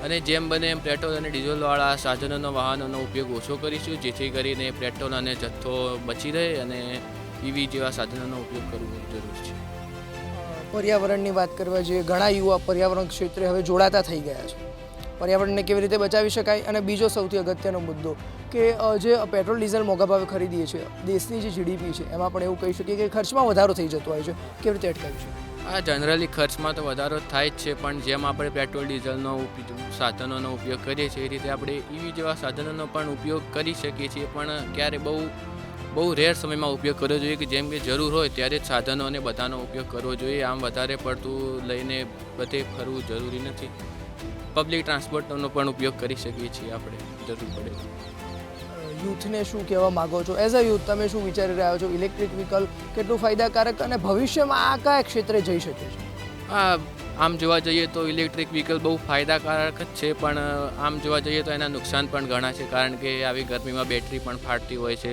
અને જેમ બને એમ પેટ્રોલ અને ડીઝલવાળા સાધનોનો વાહનોનો ઉપયોગ ઓછો કરીશું, જેથી કરીને પેટ્રોલ અને જથ્થો બચી રહે અને ઈવી જેવા સાધનોનો ઉપયોગ કરવો જરૂરી છે. પર્યાવરણની વાત કરવા જોઈએ, ઘણા યુવા પર્યાવરણ ક્ષેત્રે હવે જોડાતા થઈ ગયા છે. પર્યાવરણને કેવી રીતે બચાવી શકાય, અને બીજો સૌથી અગત્યનો મુદ્દો કે જે પેટ્રોલ ડીઝલ મોંઘા ભાવે ખરીદીએ છીએ, દેશની જે જીડીપી છે એમાં પણ એવું કહી શકીએ કે ખર્ચમાં વધારો થઈ જતો હોય છે, કેવી રીતે અટકાવી શકીએ? હા, જનરલી ખર્ચમાં તો વધારો થાય જ છે, પણ જેમ આપણે પેટ્રોલ ડીઝલનો સાધનોનો ઉપયોગ કરીએ છીએ એ રીતે આપણે ઈવી જેવા સાધનોનો પણ ઉપયોગ કરી શકીએ છીએ, પણ ક્યારે બહુ રેર સમયમાં ઉપયોગ કરવો જોઈએ કે જેમ કે જરૂર હોય ત્યારે જ સાધનો અને બધાનો ઉપયોગ કરવો જોઈએ. આમ વધારે પડતું લઈને બધે ફરવું જરૂરી નથી. પબ્લિક ટ્રાન્સપોર્ટનો પણ ઉપયોગ કરી શકીએ છીએ આપણે જરૂર પડે. યુથને શું કહેવા માગો છો? એઝ અ યુથ તમે શું વિચારી રહ્યા છો? ઇલેક્ટ્રિક વ્હીકલ કેટલું ફાયદાકારક અને ભવિષ્યમાં આ કયા ક્ષેત્રે જઈ શકે છે? હા, આમ જોવા જઈએ તો ઇલેક્ટ્રિક વ્હીકલ બહુ ફાયદાકારક જ છે, પણ આમ જોવા જઈએ તો એના નુકસાન પણ ઘણા છે, કારણ કે આવી ગરમીમાં બેટરી પણ ફાટતી હોય છે,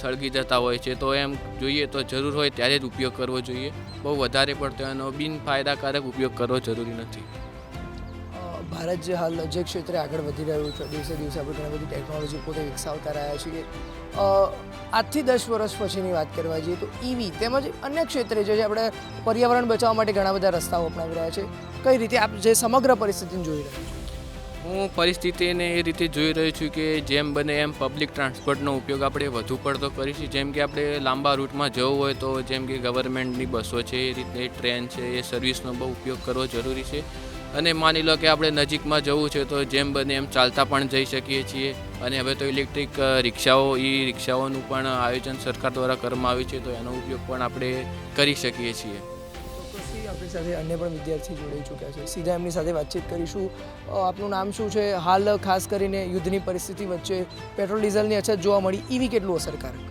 સળગી જતા હોય છે. તો એમ જોઈએ તો જરૂર હોય ત્યારે જ ઉપયોગ કરવો જોઈએ, બહુ વધારે પડતો એનો બિનફાયદાકારક ઉપયોગ કરવો જરૂરી નથી. ભારત જે હાલ જે ક્ષેત્રે આગળ વધી રહ્યું છે, દિવસે દિવસે આપણે ઘણી બધી ટેકનોલોજી પોતે વિકસાવતા રહ્યા છીએ. આજથી 10 વર્ષ પછીની વાત કરવા જઈએ તો ઈવી તેમજ અન્ય ક્ષેત્રે જે આપણે પર્યાવરણ બચાવવા માટે ઘણા બધા રસ્તાઓ અપનાવી રહ્યા છે. કઈ રીતે આપ જે સમગ્ર પરિસ્થિતિને જોઈ રહ્યા છો? હું પરિસ્થિતિને એ રીતે જોઈ રહ્યો છું કે જેમ બને એમ પબ્લિક ટ્રાન્સપોર્ટનો ઉપયોગ આપણે વધુ પડતો કરીશું. જેમ કે આપણે લાંબા રૂટમાં જવું હોય તો જેમ કે ગવર્મેન્ટની બસો છે, એ રીતે ટ્રેન છે, એ સર્વિસનો બહુ ઉપયોગ કરવો જરૂરી છે. અને માની લો કે આપણે નજીકમાં જવું છે તો જેમ બને એમ ચાલતા પણ જઈ શકીએ છીએ. અને હવે તો ઇલેક્ટ્રિક રિક્ષાઓ રિક્ષાઓનું પણ આયોજન સરકાર દ્વારા કરવામાં આવ્યું છે, તો એનો ઉપયોગ પણ આપણે કરી શકીએ છીએ. ચોક્કસથી આપણી સાથે અન્ય પણ વિદ્યાર્થી જોડાઈ ચૂક્યા છે, સીધા એમની સાથે વાતચીત કરીશું. આપનું નામ શું છે? હાલ ખાસ કરીને યુદ્ધની પરિસ્થિતિ વચ્ચે પેટ્રોલ ડીઝલની અછત જોવા મળી, ઈવી કેટલું અસરકારક?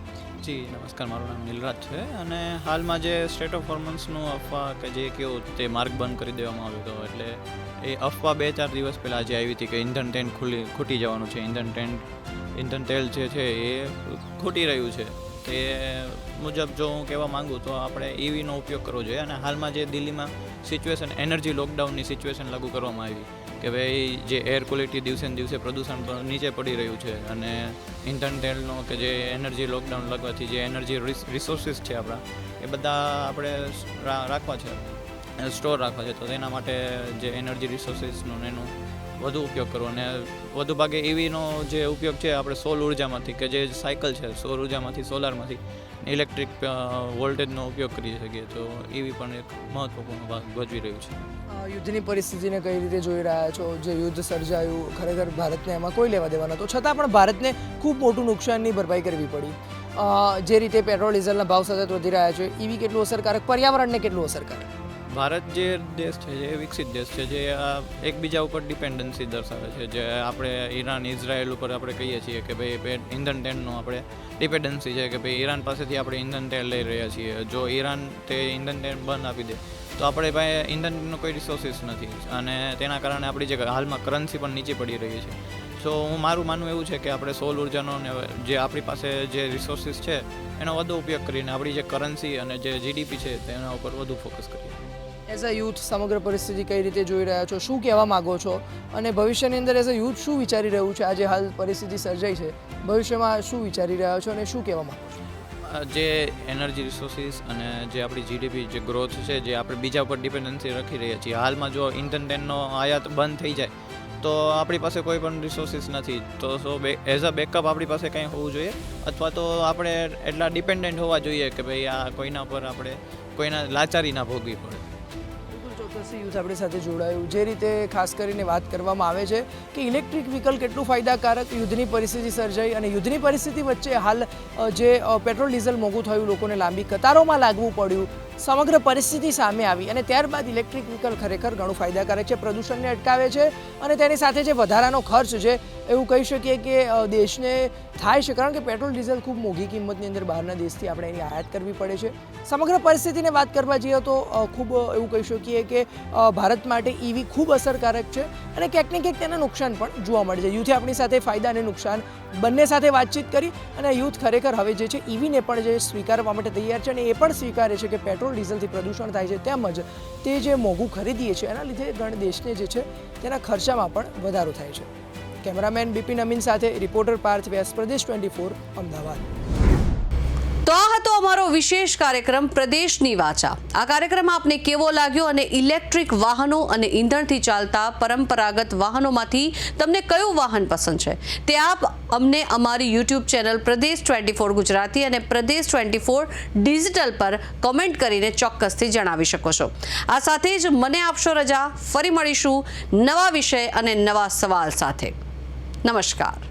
જી નમસ્કાર, મારું નામ નીલરાજ છે અને હાલમાં જે સ્ટેટ ઓફ પરફોર્મન્સનું અફવા કે જે કેવું તે માર્ગ બંધ કરી દેવામાં આવ્યો હતો, એટલે એ અફવા 2-4 દિવસ પહેલાં જે આવી હતી કે ઇંધણ ટેન્ક ખૂટી જવાનું છે, ઇંધણ તેલ જે છે એ ખૂટી રહ્યું છે, તે મુજબ જો હું કહેવા માગું તો આપણે ઈવીનો ઉપયોગ કરવો જોઈએ. અને હાલમાં જે દિલ્હીમાં સિચ્યુએશન એનર્જી લોકડાઉનની સિચ્યુએશન લાગુ કરવામાં આવી કે ભાઈ જે એર ક્વોલિટી દિવસે ને દિવસે પ્રદૂષણ નીચે પડી રહ્યું છે અને ઇંધણ તેલનો કે જે એનર્જી લોકડાઉન લાગવાથી જે એનર્જી રિસોર્સિસ છે આપણા એ બધા આપણે રાખવા છે, સ્ટોર રાખવા છે, તો તેના માટે જે એનર્જી રિસોર્સિસનો એનો વધુ ઉપયોગ કરવો અને વધુ ભાગે ઈવીનો જે ઉપયોગ છે આપણે સૌર ઉર્જામાંથી કે જે સાયકલ છે સૌર ઉર્જામાંથી સોલારમાંથી ઇલેક્ટ્રિક વોલ્ટેજનો ઉપયોગ કરી શકીએ, તો ઈવી પણ એક મહત્વપૂર્ણ ભાગ ભજવી રહ્યું છે. યુદ્ધની પરિસ્થિતિને કઈ રીતે જોઈ રહ્યા છો? જે યુદ્ધ સર્જાયું, ખરેખર ભારતને એમાં કોઈ લેવા દેવા નહોતો, છતાં પણ ભારતને ખૂબ મોટું નુકસાનની ભરપાઈ કરવી પડી. જે રીતે પેટ્રોલ ડીઝલના ભાવ સતત વધી રહ્યા છે, ઈવી કેટલું અસરકારક, પર્યાવરણને કેટલું અસરકારક? ભારત જે દેશ છે જે વિકસિત દેશ છે, જે એકબીજા ઉપર ડિપેન્ડન્સી દર્શાવે છે, જે આપણે ઈરાન ઇઝરાયલ ઉપર આપણે કહીએ છીએ કે ભાઈ ઇંધણ તેલનો આપણે ડિપેન્ડન્સી છે કે ભાઈ ઈરાન પાસેથી આપણે ઇંધણ તેલ લઈ રહ્યા છીએ. જો ઈરાન તે ઇંધણ તેલ બંધ આપી દે તો આપણે પાસે ઇંધણનો કોઈ રિસોર્સિસ નથી અને તેના કારણે આપણી જે હાલમાં કરન્સી પણ નીચે પડી રહી છે. સો મારું માનવું એવું છે કે આપણે સૌર ઉર્જાનો અને જે આપણી પાસે જે રિસોર્સિસ છે એનો વધુ ઉપયોગ કરીને આપણી જે કરન્સી અને જે જીડીપી છે તેના ઉપર વધુ ફોકસ કરીએ. એઝ અ યુથ સમગ્ર પરિસ્થિતિ કઈ રીતે જોઈ રહ્યા છો, શું કહેવા માગો છો અને ભવિષ્યની અંદર એઝ અ યુથ શું વિચારી રહ્યું છે? આજે હાલ પરિસ્થિતિ સર્જાઈ છે, ભવિષ્યમાં શું વિચારી રહ્યા છો અને શું કહેવા માગો છો? જે એનર્જી રિસોર્સિસ અને જે આપણી જીડીપી જે ગ્રોથ છે, જે આપણે બીજા ઉપર ડિપેન્ડન્સી રાખી રહ્યા છીએ, હાલમાં જો ઇંધણ તેલનો આયાત બંધ થઈ જાય તો આપણી પાસે કોઈ પણ રિસોર્સિસ નથી, તો એઝ અ બેકઅપ આપણી પાસે કંઈ હોવું જોઈએ અથવા તો આપણે એટલા ડિપેન્ડન્ટ હોવા જોઈએ કે ભાઈ આ કોઈના પર આપણે કોઈના લાચારી ના ભોગવી પડે. ચોક્કસથી યુથ આપણી સાથે જોડાયું. જે રીતે ખાસ કરીને વાત કરવામાં આવે છે કે ઇલેક્ટ્રિક વ્હીકલ કેટલું ફાયદાકારક, યુદ્ધની પરિસ્થિતિ સર્જાઈ અને યુદ્ધની પરિસ્થિતિ વચ્ચે હાલ જે પેટ્રોલ ડીઝલ મોંઘું થયું, લોકોને લાંબી કતારોમાં લાગવું પડ્યું, સમગ્ર પરિસ્થિતિ સામે આવી અને ત્યારબાદ ઇલેક્ટ્રિક વ્હીકલ ખરેખર ઘણું ફાયદાકારક છે, પ્રદૂષણને અટકાવે છે અને તેની સાથે જે વધારાનો ખર્ચ છે એવું કહી શકીએ કે દેશને થાય છે, કારણ કે પેટ્રોલ ડીઝલ ખૂબ મોંઘી કિંમતની અંદર બહારના દેશથી આપણે એની આયાત કરવી પડે છે. સમગ્ર પરિસ્થિતિને વાત કરવા જઈએ તો ખૂબ એવું કહી શકીએ કે ભારત માટે ઈવી ખૂબ અસરકારક છે અને ક્યાંક ને ક્યાંક તેના નુકસાન પણ જોવા મળે છે. યુથે આપણી સાથે ફાયદા અને નુકસાન બંને સાથે વાતચીત કરી અને યુથ ખરેખર હવે જે છે ઈવીને પણ જે સ્વીકારવા માટે તૈયાર છે અને એ પણ સ્વીકારે છે કે પેટ્રોલ ડીઝલથી પ્રદૂષણ થાય છે, તેમજ તે જે મોંઘું ખરીદીએ છે એના લીધે ઘણા દેશને જે છે તેના ખર્ચામાં પણ વધારો થાય છે. કેમેરામેન બિપિન અમીન સાથે રિપોર્ટર પાર્થ વ્યાસ, પ્રદેશ 24 અમદાવાદ. તો આ હતો અમારો વિશેષ કાર્યક્રમ પ્રદેશની વાચા. આ કાર્યક્રમ આપને કેવો લાગ્યો અને ઇલેક્ટ્રિક વાહનો અને ઈંધણથી ચાલતા પરંપરાગત વાહનોમાંથી તમને કયું વાહન પસંદ છે તે આપ અમને અમારી યુટ્યુબ ચેનલ પ્રદેશ 24 ગુજરાતી અને પ્રદેશ 24 ડિજિટલ પર કોમેન્ટ કરીને ચોક્કસથી જણાવી શકો છો. આ સાથે જ મને આપશો રજા. ફરી મળીશું નવા વિષય અને નવા સવાલ સાથે. નમસ્કાર.